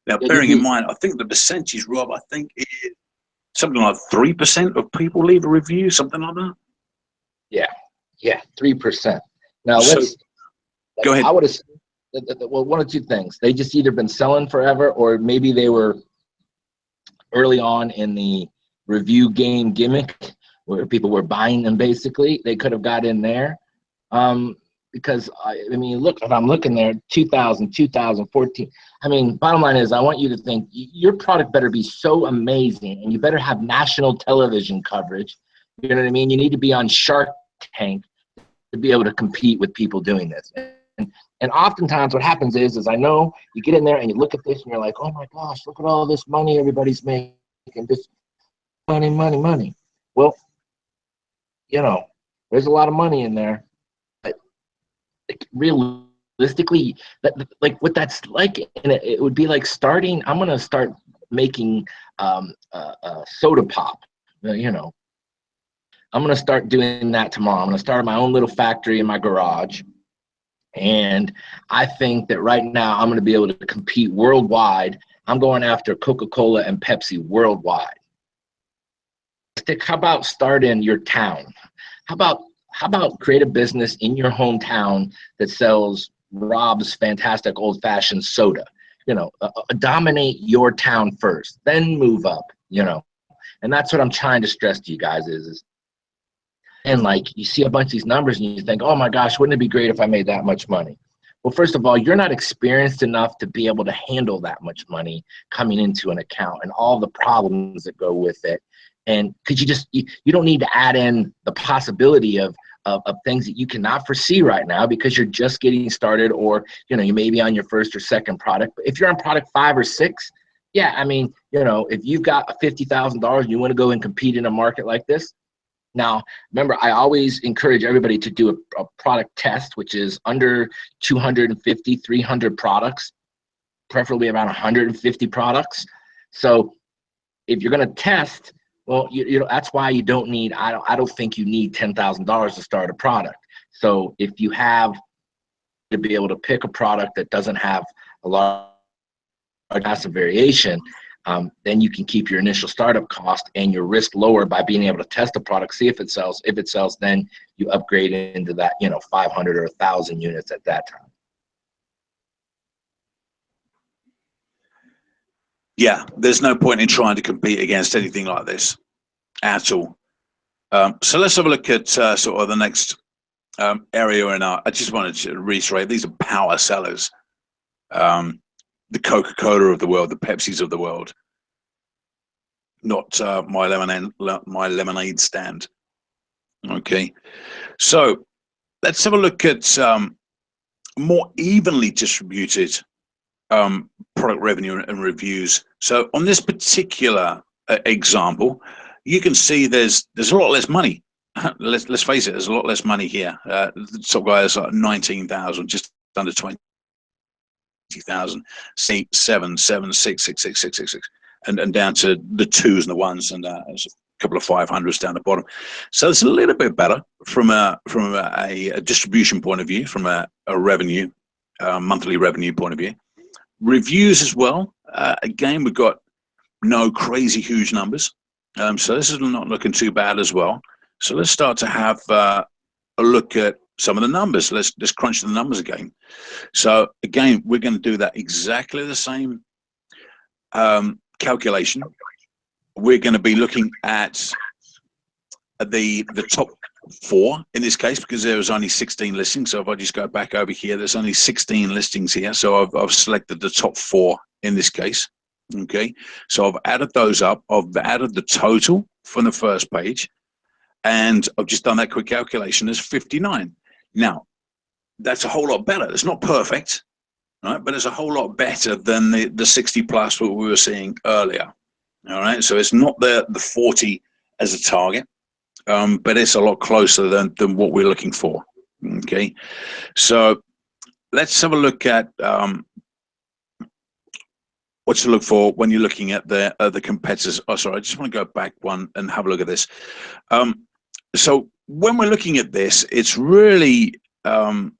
Now, bearing in mind, I think the percentage, Rob, I think is something like 3% of people leave a review, something like that. Yeah, 3%. Now go ahead. I would assume well, one of two things. They just either been selling forever, or maybe they were early on in the review game gimmick where people were buying them. Basically, they could have got in there. Because I mean, look, if I'm looking there, 2000, 2014. I mean, bottom line is, I want you to think your product better be so amazing, and you better have national television coverage. You know what I mean? You need to be on Shark Tank to be able to compete with people doing this. And oftentimes what happens is I know you get in there and you look at this and you're like, oh my gosh, look at all this money everybody's making, this money. Well, you know, there's a lot of money in there. But realistically, like what that's like, and it would be like starting, I'm going to start making soda pop, you know. I'm going to start doing that tomorrow. I'm going to start my own little factory in my garage. And I think that right now I'm going to be able to compete worldwide. I'm going after Coca-Cola and Pepsi worldwide. How about start in your town? How about create a business in your hometown that sells Rob's fantastic old-fashioned soda? You know, dominate your town first, then move up, you know. And that's what I'm trying to stress to you guys is and like you see a bunch of these numbers and you think, oh my gosh, wouldn't it be great if I made that much money? Well, first of all, you're not experienced enough to be able to handle that much money coming into an account and all the problems that go with it. And because you don't need to add in the possibility of things that you cannot foresee right now because you're just getting started, or you know, you may be on your first or second product. But if you're on product 5 or 6, yeah, I mean, you know, if you've got $50,000 and you want to go and compete in a market like this. Now, remember, I always encourage everybody to do a product test, which is under 250, 300 products, preferably around 150 products. So if you're going to test, well, you know, that's why you don't need, I don't think you need $10,000 to start a product. So if you have to be able to pick a product that doesn't have a large massive variation, then you can keep your initial startup cost and your risk lower by being able to test the product, see if it sells. If it sells, then you upgrade into that, 500 or 1,000 units at that time. Yeah, there's no point in trying to compete against anything like this at all. So let's have a look at sort of the next area in our. I just wanted to reiterate, these are power sellers. The Coca-Cola of the world, the Pepsis of the world, not my lemonade stand. Okay, so let's have a look at more evenly distributed product revenue and reviews. So on this particular example, you can see there's a lot less money. Let's face it, there's a lot less money here. The top guy is like 19,000, just under 20,000. 7, 7, 6, 6, 6, 6, 6, 6, and down to the 2s and the 1s, and a couple of 500s down the bottom. So it's a little bit better from a distribution point of view, from a revenue, monthly revenue point of view. Reviews as well. Again, we've got no crazy huge numbers. So this is not looking too bad as well. So let's start to have a look at some of the numbers. Let's crunch the numbers again. So again, we're going to do that exactly the same calculation. We're going to be looking at the top 4 in this case, because there was only 16 listings. So if I just go back over here, there's only 16 listings here. So I've selected the top 4 in this case. Okay, so I've added those up. I've added the total from the first page, and I've just done that quick calculation. There's 59. Now, that's a whole lot better. It's not perfect, right? But it's a whole lot better than the 60 plus what we were seeing earlier. All right, so it's not the 40 as a target, but it's a lot closer than what we're looking for. Okay, so let's have a look at what to look for when you're looking at the competitors. Oh, sorry, I just want to go back one and have a look at this. So when we're looking at this, it's really some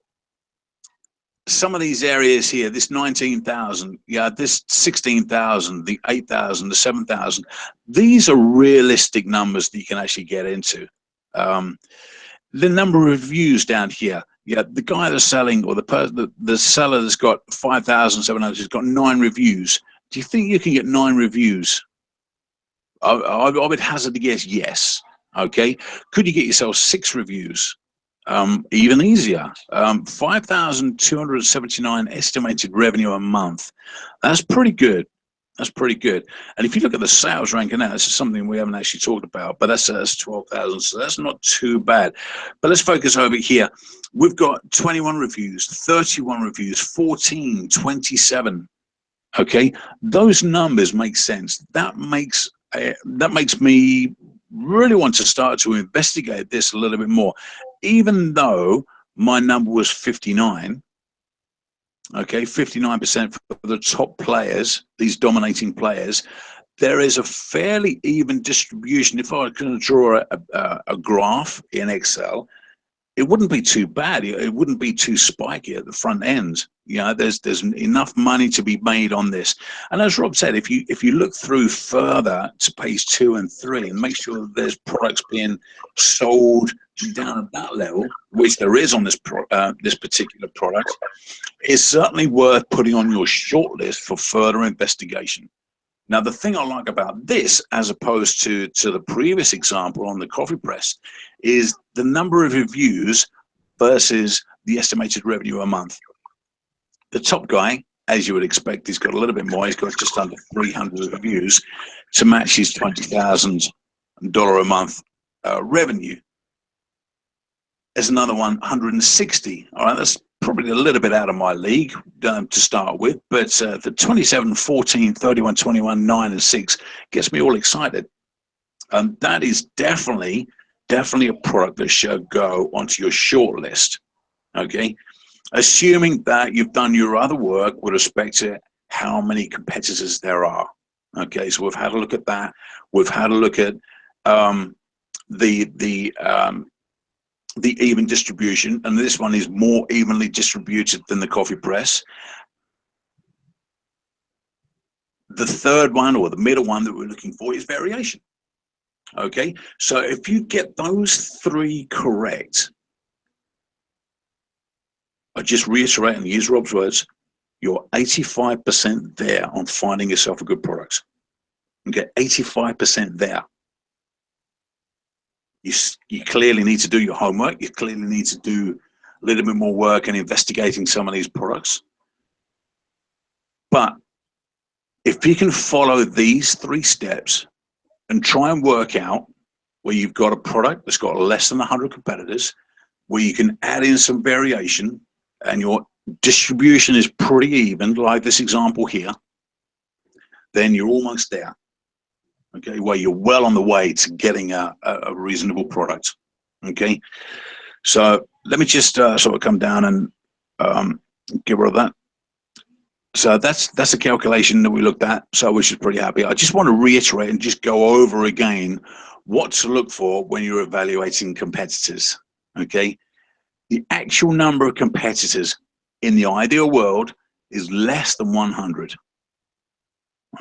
of these areas here, this 19,000, yeah, this 16,000, the 8,000, the 7,000, these are realistic numbers that you can actually get into. The number of reviews down here, yeah, the guy that's selling, or the seller that's got 5,700 has got 9 reviews. Do you think you can get 9 reviews? I would hazard a guess, yes. Okay, could you get yourself 6 reviews? Even easier. 5,279 estimated revenue a month. That's pretty good. That's pretty good. And if you look at the sales ranking now, this is something we haven't actually talked about, but that's 12,000, so that's not too bad. But let's focus over here. We've got 21 reviews, 31 reviews, 14, 27. Okay, those numbers make sense. That makes me really want to start to investigate this a little bit more. Even though my number was 59, okay, 59% for the top players, these dominating players, there is a fairly even distribution. If I were going to draw a graph in Excel, it wouldn't be too bad. It wouldn't be too spiky at the front end. You know, there's enough money to be made on this. And as Rob said, if you look through further to page 2 and 3 and make sure that there's products being sold down at that level, which there is on this particular product, it's certainly worth putting on your shortlist for further investigation. Now, the thing I like about this, as opposed to the previous example on the coffee press, is the number of reviews versus the estimated revenue a month. The top guy, as you would expect, he's got a little bit more. He's got just under 300 reviews to match his $20,000 a month revenue. There's another one, 160. All right, that's probably a little bit out of my league to start with, but the 27, 14, 31, 21, 9, and 6 gets me all excited. That is definitely a product that should go onto your short list. Okay, assuming that you've done your other work with respect to how many competitors there are. Okay, so we've had a look at that. We've had a look at the even distribution, and this one is more evenly distributed than the coffee press. the third one, or the middle one that we're looking for, is variation. Okay, so if you get those three correct, I just reiterate and use Rob's words, you're 85% there on finding yourself a good product. Okay, 85% there. You clearly need to do your homework. You clearly need to do a little bit more work and investigating some of these products. But if you can follow these three steps and try and work out where you've got a product that's got less than 100 competitors, where you can add in some variation and your distribution is pretty even, like this example here, then you're almost there. Okay, well, you're well on the way to getting a reasonable product. Okay, so let me just sort of come down and get rid of that. So that's a calculation that we looked at, so which is pretty happy. I just want to reiterate and just go over again what to look for when you're evaluating competitors. Okay, the actual number of competitors in the ideal world is less than 100.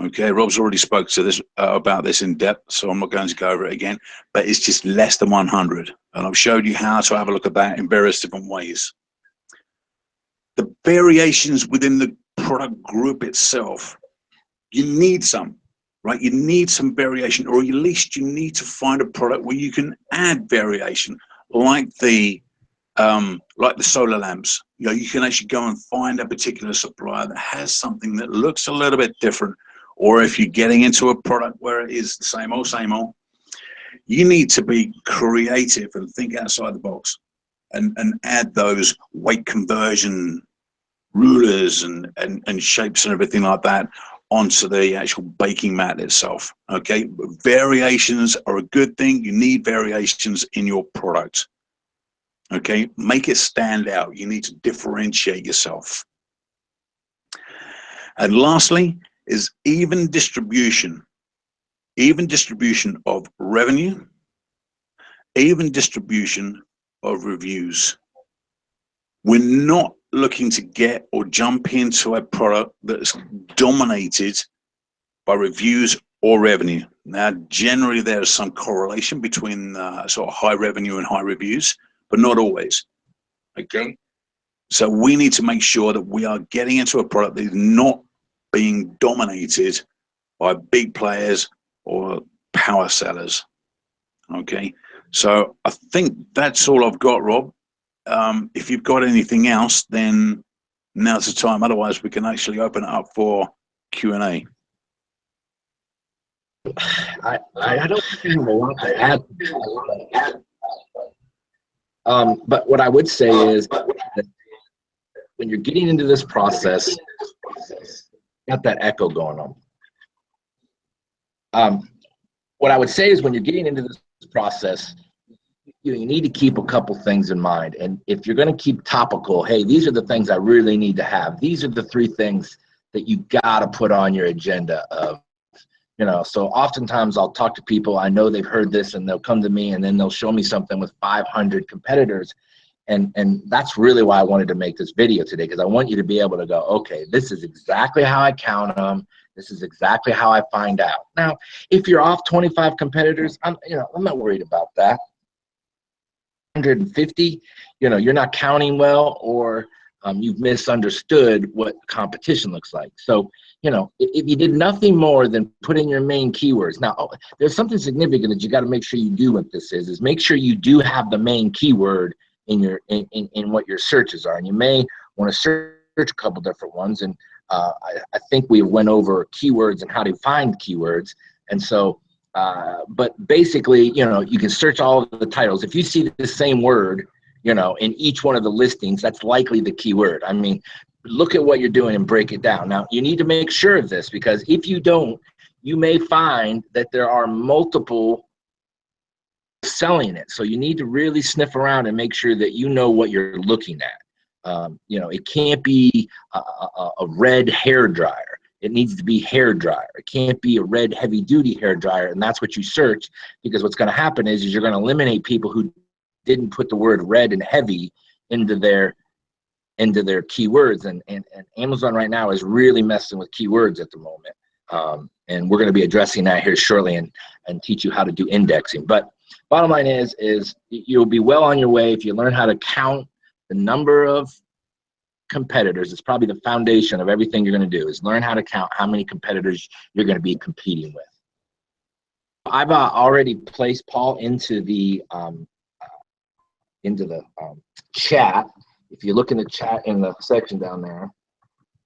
Okay, Rob's already spoke to this about this in depth, so I'm not going to go over it again, but it's just less than 100. And I've showed you how to have a look at that in various different ways. The variations within the product group itself, you need some, right? You need some variation, or at least you need to find a product where you can add variation, like the solar lamps. You know, you can actually go and find a particular supplier that has something that looks a little bit different. Or if you're getting into a product where it is the same old, you need to be creative and think outside the box and add those weight conversion rulers and shapes and everything like that onto the actual baking mat itself. Okay, variations are a good thing. You need variations in your product. Okay, make it stand out. You need to differentiate yourself. And lastly is even distribution of revenue, even distribution of reviews. We're not looking to get or jump into a product that's dominated by reviews or revenue. Now, generally there's some correlation between sort of high revenue and high reviews, but not always. Okay, so we need to make sure that we are getting into a product that is not being dominated by big players or power sellers. Okay, so I think that's all I've got, Rob. If you've got anything else, then now's the time. Otherwise, we can actually open it up for Q&A. I don't think I have a lot to add. But what I would say is that when you're getting into this process, got that echo going on. What I would say is when you're getting into this process, you need to keep a couple things in mind. And if you're going to keep topical, hey, these are the things I really need to have. These are the three things that you got to put on your agenda of, so oftentimes I'll talk to people, I know they've heard this, and they'll come to me and then they'll show me something with 500 competitors. And that's really why I wanted to make this video today, because I want you to be able to go, okay, this is exactly how I count them. This is exactly how I find out. Now, if you're off 25 competitors, I'm not worried about that. 150, you're not counting well, or you've misunderstood what competition looks like. So, if you did nothing more than put in your main keywords. Now, there's something significant that you got to make sure you do with this is make sure you do have the main keyword in your in what your searches are. And you may want to search a couple different ones. And I think we went over keywords and how to find keywords. And so, but basically, you can search all of the titles. If you see the same word, in each one of the listings, that's likely the keyword. I mean, look at what you're doing and break it down. Now, you need to make sure of this, because if you don't, you may find that there are multiple selling it. So you need to really sniff around and make sure that you know what you're looking at. It can't be a red hair dryer. It needs to be hair dryer. It can't be a red heavy duty hair dryer, and that's what you search, because what's going to happen is you're going to eliminate people who didn't put the word red and heavy into their keywords, and Amazon right now is really messing with keywords at the moment. And we're going to be addressing that here shortly and teach you how to do indexing. But bottom line is you'll be well on your way if you learn how to count the number of competitors. It's probably the foundation of everything you're going to do, is learn how to count how many competitors you're going to be competing with. I've already placed Paul into the chat. If you look in the chat in the section down there,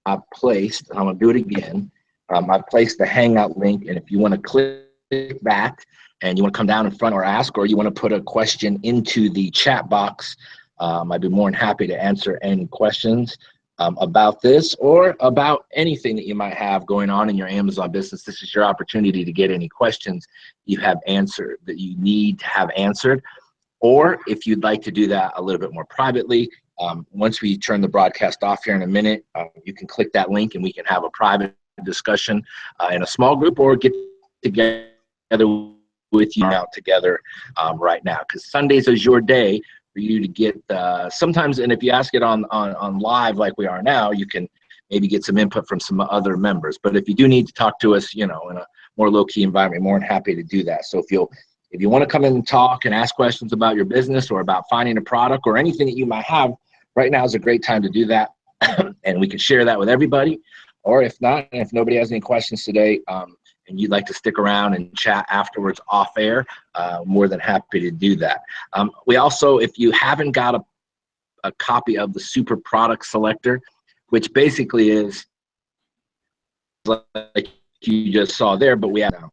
I'm going to do it again. I've placed the Hangout link, and if you want to click back and you want to come down in front or ask, or you want to put a question into the chat box, I'd be more than happy to answer any questions about this or about anything that you might have going on in your Amazon business. This is your opportunity to get any questions you have answered that you need to have answered. Or if you'd like to do that a little bit more privately, once we turn the broadcast off here in a minute, you can click that link and we can have a private discussion in a small group, or get together with you out together right now, because Sundays is your day for you to get sometimes, and if you ask it on live like we are now, you can maybe get some input from some other members. But if you do need to talk to us, in a more low-key environment, more than happy to do that. So if you want to come in and talk and ask questions about your business or about finding a product or anything that you might have, right now is a great time to do that. And we can share that with everybody. Or if not, and if nobody has any questions today, and you'd like to stick around and chat afterwards off air, more than happy to do that. We also, if you haven't got a copy of the Super Product Selector, which basically is like you just saw there, but we have now.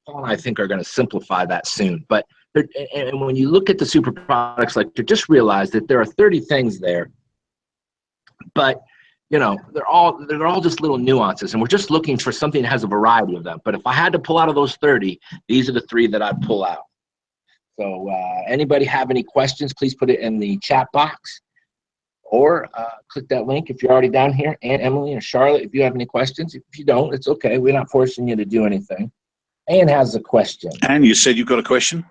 Paul and I think are going to simplify that soon. But and when you look at the Super Product Selector, just realize that there are 30 things there, but they're all just little nuances, and we're just looking for something that has a variety of them. But if I had to pull out of those 30, these are the 3 that I'd pull out. So anybody have any questions, please put it in the chat box, or click that link if you're already down here. And Emily and Charlotte, if you have any questions. If you don't, it's okay. We're not forcing you to do anything. Ann has a question. Ann, you said you've got a question?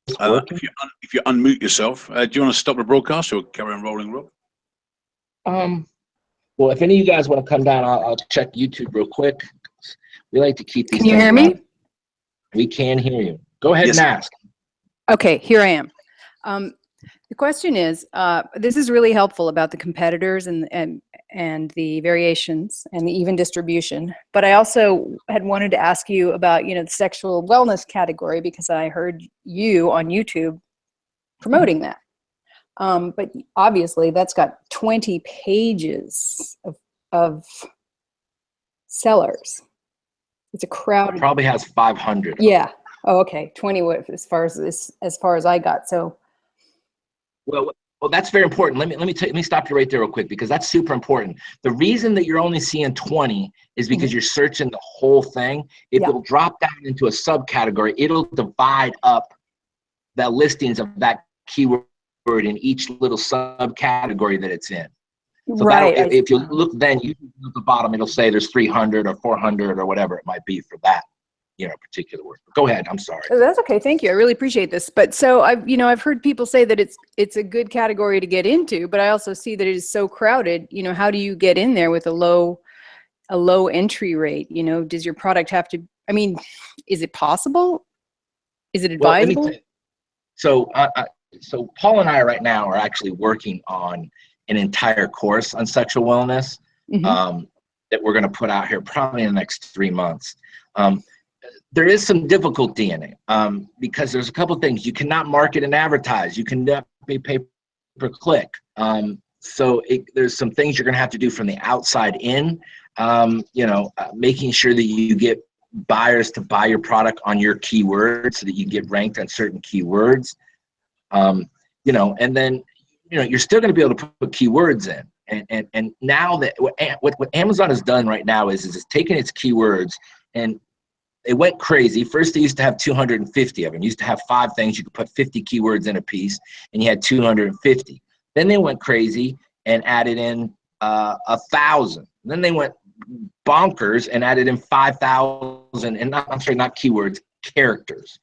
If you unmute yourself, do you want to stop the broadcast or carry on rolling, Rob? Well, if any of you guys want to come down, I'll check YouTube real quick. We like to keep these. Can you hear me? We can hear you. Go ahead and ask. Okay, here I am. The question is, this is really helpful about the competitors and the variations and the even distribution. But I also had wanted to ask you about, the sexual wellness category, because I heard you on YouTube promoting that. But obviously that's got 20 pages of sellers. It's a crowded. It probably has 500. Yeah. Oh, okay. 20 as far as I got. So. Well, that's very important. Let me stop you right there real quick, because that's super important. The reason that you're only seeing 20 is because you're searching the whole thing. If it'll drop down into a subcategory, it'll divide up the listings of that keyword in each little subcategory that it's in. So right. If you look, then you at the bottom, it'll say there's 300 or 400 or whatever it might be for that, particular word. But go ahead. I'm sorry. That's okay. Thank you. I really appreciate this. But so I've heard people say that it's a good category to get into, but I also see that it is so crowded. How do you get in there with a low entry rate? Does your product have to? I mean, is it possible? Is it advisable? Well, so Paul and I right now are actually working on an entire course on sexual wellness that we're going to put out here probably in the next 3 months. There is some difficulty in it because there's a couple things. You cannot market and advertise. You can be pay per click. So there's some things you're going to have to do from the outside in, making sure that you get buyers to buy your product on your keywords so that you get ranked on certain keywords. And then, you're still going to be able to put keywords in. And now that what Amazon has done right now is it's taken its keywords, and they went crazy. First, they used to have 250 of them. You used to have 5 things. You could put 50 keywords in a piece, and you had 250. Then they went crazy and added in 1,000. Then they went bonkers and added in 5,000, and not keywords, characters.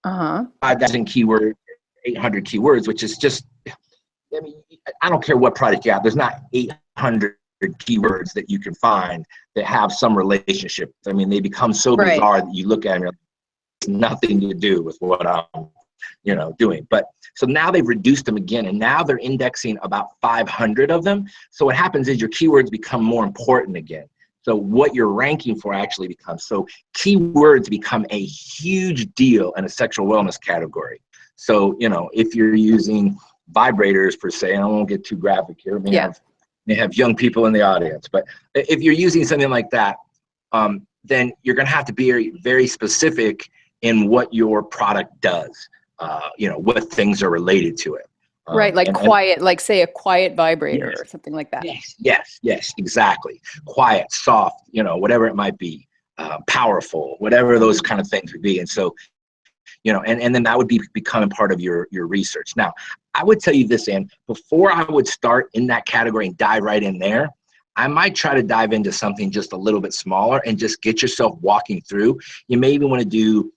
5,000 keywords, 800 keywords, which is just, I don't care what product you have. There's not 800 keywords that you can find that have some relationship. I mean, they become so Right. bizarre that you look at them, you're like, it's nothing to do with what I'm, doing. But so now they've reduced them again, and now they're indexing about 500 of them. So what happens is your keywords become more important again. So what you're ranking for actually becomes, so keywords become a huge deal in a sexual wellness category. So, if you're using vibrators per se, and I won't get too graphic here, may have young people in the audience, but if you're using something like that, then you're going to have to be very, very specific in what your product does, what things are related to it. Right, like quiet, like say a quiet vibrator or something like that. Yes, exactly. Quiet, soft, whatever it might be, powerful, whatever those kind of things would be. And so, and then that would be becoming part of your research. Now, I would tell you this, Ann, before I would start in that category and dive right in there, I might try to dive into something just a little bit smaller and just get yourself walking through. You may want to do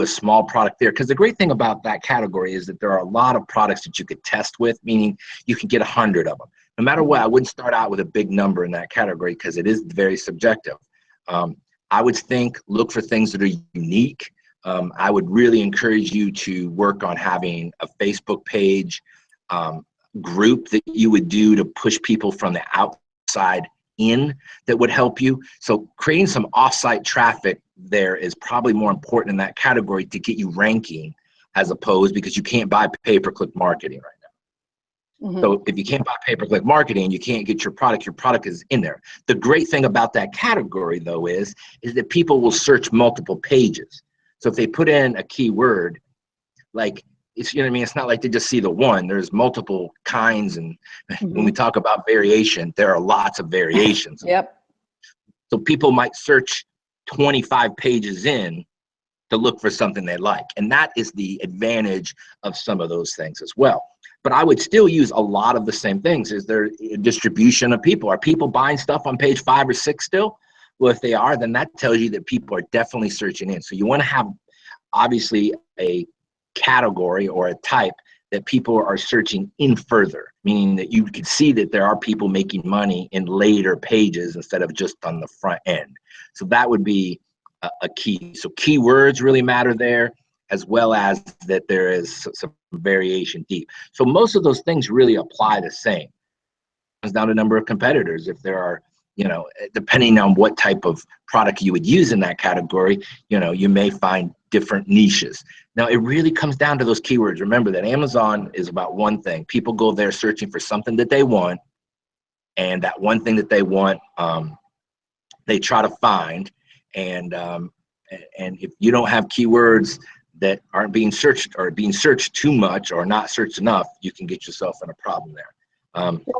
a small product there, because the great thing about that category is that there are a lot of products that you could test with, meaning you can get 100 of them. No matter what, I wouldn't start out with a big number in that category because it is very subjective. I would look for things that are unique. I would really encourage you to work on having a Facebook page group that you would do to push people from the outside in that would help you. So creating some offsite traffic there is probably more important in that category to get you ranking, as opposed, because you can't buy pay-per-click marketing right now. Mm-hmm. So if you can't buy pay-per-click marketing, you can't get your product is in there. The great thing about that category though is that people will search multiple pages. So if they put in a keyword, like, it's, it's not like they just see the one. There's multiple kinds, and when we talk about variation, there are lots of variations. Yep. So people might search 25 pages in to look for something they like, and that is the advantage of some of those things as well. But I would still use a lot of the same things. Is there a distribution of people? Are people buying stuff on page 5 or 6 still? Well, if they are, then that tells you that people are definitely searching in. So you want to have, obviously, a category or a type that people are searching in further, meaning that you can see that there are people making money in later pages instead of just on the front end. So that would be a key. So keywords really matter there, as well as that there is some variation deep. So most of those things really apply the same. It comes down to number of competitors. If there are, depending on what type of product you would use in that category, you may find different niches. Now, it really comes down to those keywords. Remember that Amazon is about one thing. People go there searching for something that they want, and that one thing that they want, they try to find. And if you don't have keywords that aren't being searched, or being searched too much, or not searched enough, you can get yourself in a problem there.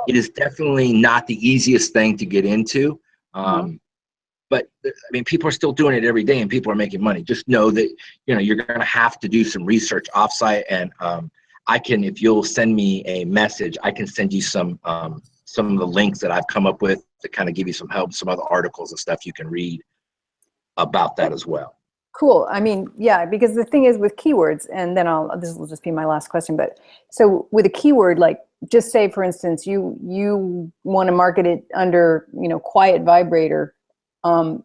It is definitely not the easiest thing to get into. But I mean, people are still doing it every day, and people are making money. Just know that, you're going to have to do some research offsite. And if you'll send me a message, I can send you some of the links that I've come up with to kind of give you some help, some other articles and stuff you can read about that as well. Cool. I mean, yeah, because the thing is with keywords, and then this will just be my last question, but so with a keyword, like, just say, for instance, you want to market it under, quiet vibrator. Do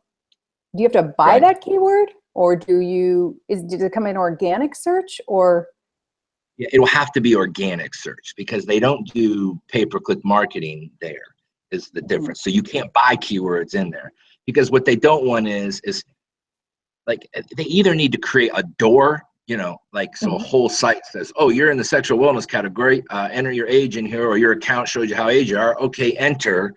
you have to buy that keyword, or does it come in organic search, or? Yeah, it'll have to be organic search, because they don't do pay-per-click marketing. There is the difference. So you can't buy keywords in there, because what they don't want is like, they either need to create a door, so a whole site says, oh, you're in the sexual wellness category, enter your age in here, or your account shows you how age you are. Okay, enter.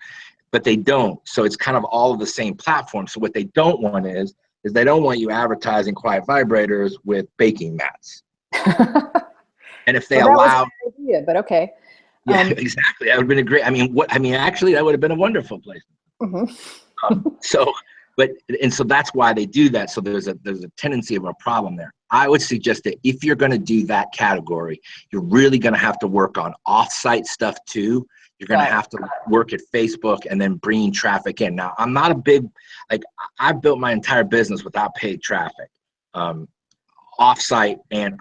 But they don't. So it's kind of all of the same platform. So what they don't want is they don't want you advertising quiet vibrators with baking mats. And if they allow, that was an idea, but okay. Yeah, exactly. That would have been a great. Actually, that would have been a wonderful place. So that's why they do that. So there's a tendency of a problem there. I would suggest that if you're going to do that category, you're really going to have to work on off-site stuff too. You're going to have to work at Facebook and then bringing traffic in. Now, I'm not a big, I've built my entire business without paid traffic. off-site and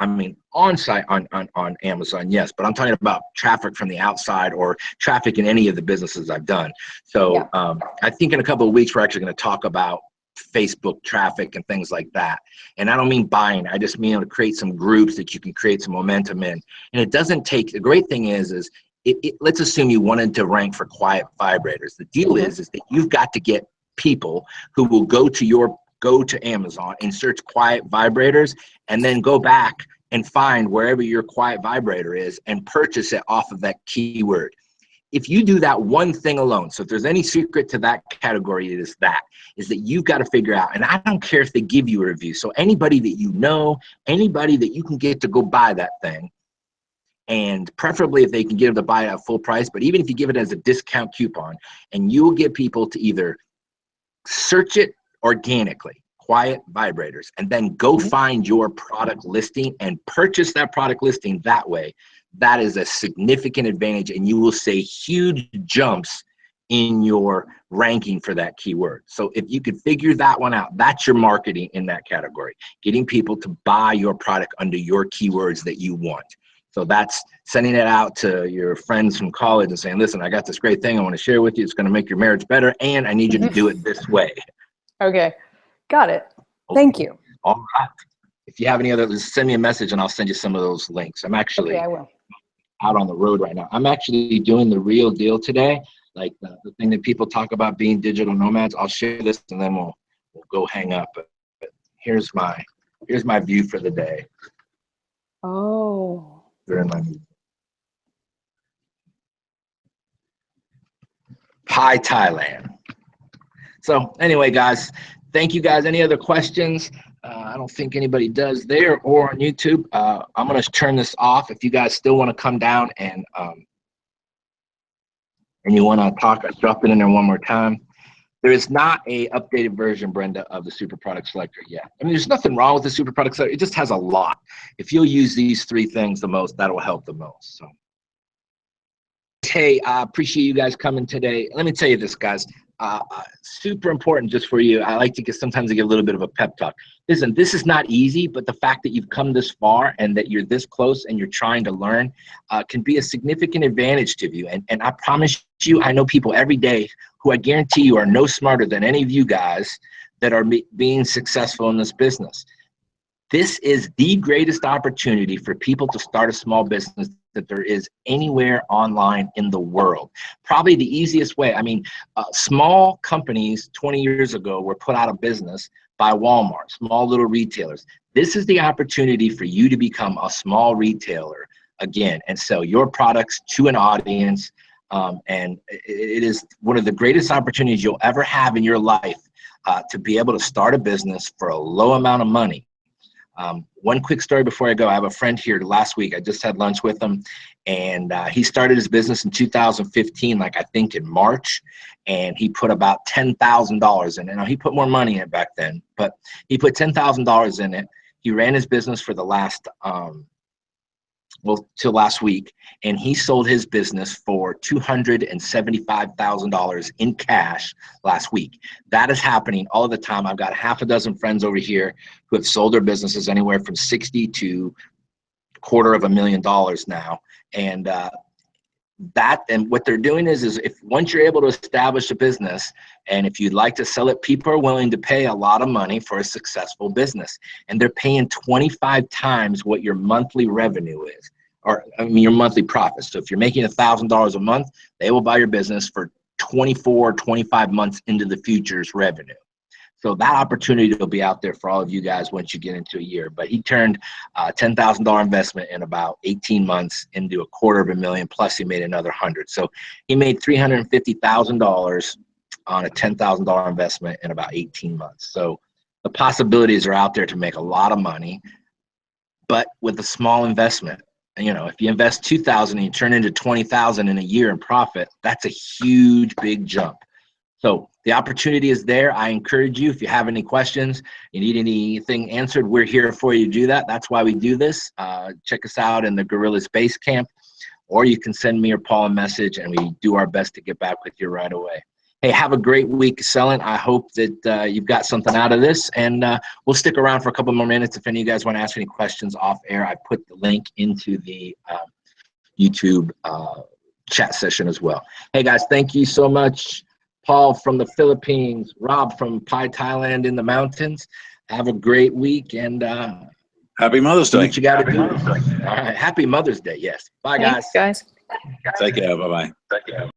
on-site on Amazon, yes, but I'm talking about traffic from the outside or traffic in any of the businesses I've done. So I think in a couple of weeks, we're actually going to talk about Facebook traffic and things like that. And I don't mean buying, I just mean to create some groups that you can create some momentum in. And it doesn't take, the great thing is let's assume you wanted to rank for quiet vibrators. The deal is that you've got to get people who will go to Amazon and search quiet vibrators and then go back and find wherever your quiet vibrator is and purchase it off of that keyword. If you do that one thing alone, so if there's any secret to that category, it is that you've got to figure out, and I don't care if they give you a review. So anybody that you know, anybody that you can get to go buy that thing, and preferably if they can get them to buy it at full price, but even if you give it as a discount coupon, and you will get people to either search it organically, quiet vibrators, and then go find your product listing and purchase that product listing that way. That is a significant advantage, and you will see huge jumps in your ranking for that keyword. So if you could figure that one out, that's your marketing in that category, getting people to buy your product under your keywords that you want. So that's sending it out to your friends from college and saying, listen, I got this great thing I want to share with you. It's going to make your marriage better, and I need you to do it this way. Okay, got it. Thank you. All right. If you have any other, send me a message and I'll send you some of those links. I'm actually I will. out on the road right now. I'm actually doing the real deal today. Like the thing that people talk about being digital nomads. I'll share this and then we'll go hang up. But here's my view for the day. Oh. During my meeting. Hi, Thailand. So anyway, guys, thank you guys. Any other questions? I don't think anybody does there or on YouTube. I'm going to turn this off. If you guys still want to come down and you want to talk, I'll drop it in there one more time. There is not a updated version, Brenda, of the Super Product Selector yet. I mean, there's nothing wrong with the Super Product Selector. It just has a lot. If you'll use these three things the most, that'll help the most. So, hey, I appreciate you guys coming today. Let me tell you this, guys. Super important just for you. I like to sometimes give a little bit of a pep talk. Listen, this is not easy, but the fact that you've come this far and that you're this close and you're trying to learn can be a significant advantage to you. And I promise you, I know people every day who I guarantee you are no smarter than any of you guys that are being successful in this business. This is the greatest opportunity for people to start a small business that there is anywhere online in the world. Probably the easiest way. I mean, small companies 20 years ago were put out of business by Walmart, small little retailers. This is the opportunity for you to become a small retailer again and sell your products to an audience. And it is one of the greatest opportunities you'll ever have in your life to be able to start a business for a low amount of money. One quick story before I go. I have a friend here last week. I just had lunch with him, and he started his business in 2015, like I think in March, and he put about $10,000 in it. Now, he put more money in it back then, but he put $10,000 in it. He ran his business for the last, till last week, and he sold his business for $275,000 in cash last week. That is happening all the time. I've got half a dozen friends over here who have sold their businesses anywhere from 60 to $250,000 now. And what they're doing is if once you're able to establish a business, and if you'd like to sell it, people are willing to pay a lot of money for a successful business, and they're paying 25 times what your monthly revenue is, or I mean your monthly profit. So if you're making $1,000 a month, they will buy your business for 24, 25 months into the future's revenue. So that opportunity will be out there for all of you guys once you get into a year. But he turned a $10,000 investment in about 18 months into $250,000, plus he made another 100. So he made $350,000 on a $10,000 investment in about 18 months. So the possibilities are out there to make a lot of money, but with a small investment. You know, if you invest $2,000 and you turn into $20,000 in a year in profit, that's a huge, big jump. So the opportunity is there. I encourage you, if you have any questions, you need anything answered, we're here for you to do that. That's why we do this. Check us out in the Gorillas Base Camp, or you can send me or Paul a message and we do our best to get back with you right away. Hey, have a great week selling. I hope that you've got something out of this, and we'll stick around for a couple more minutes. If any of you guys want to ask any questions off air, I put the link into the YouTube chat session as well. Hey guys, thank you so much. Paul from the Philippines, Rob from Pai, Thailand in the mountains. Have a great week, and Happy Mother's do Day. what you got to do. All right, happy Mother's Day. Yes. Bye, Thanks, guys. guys. Take care. Bye-bye. Take care.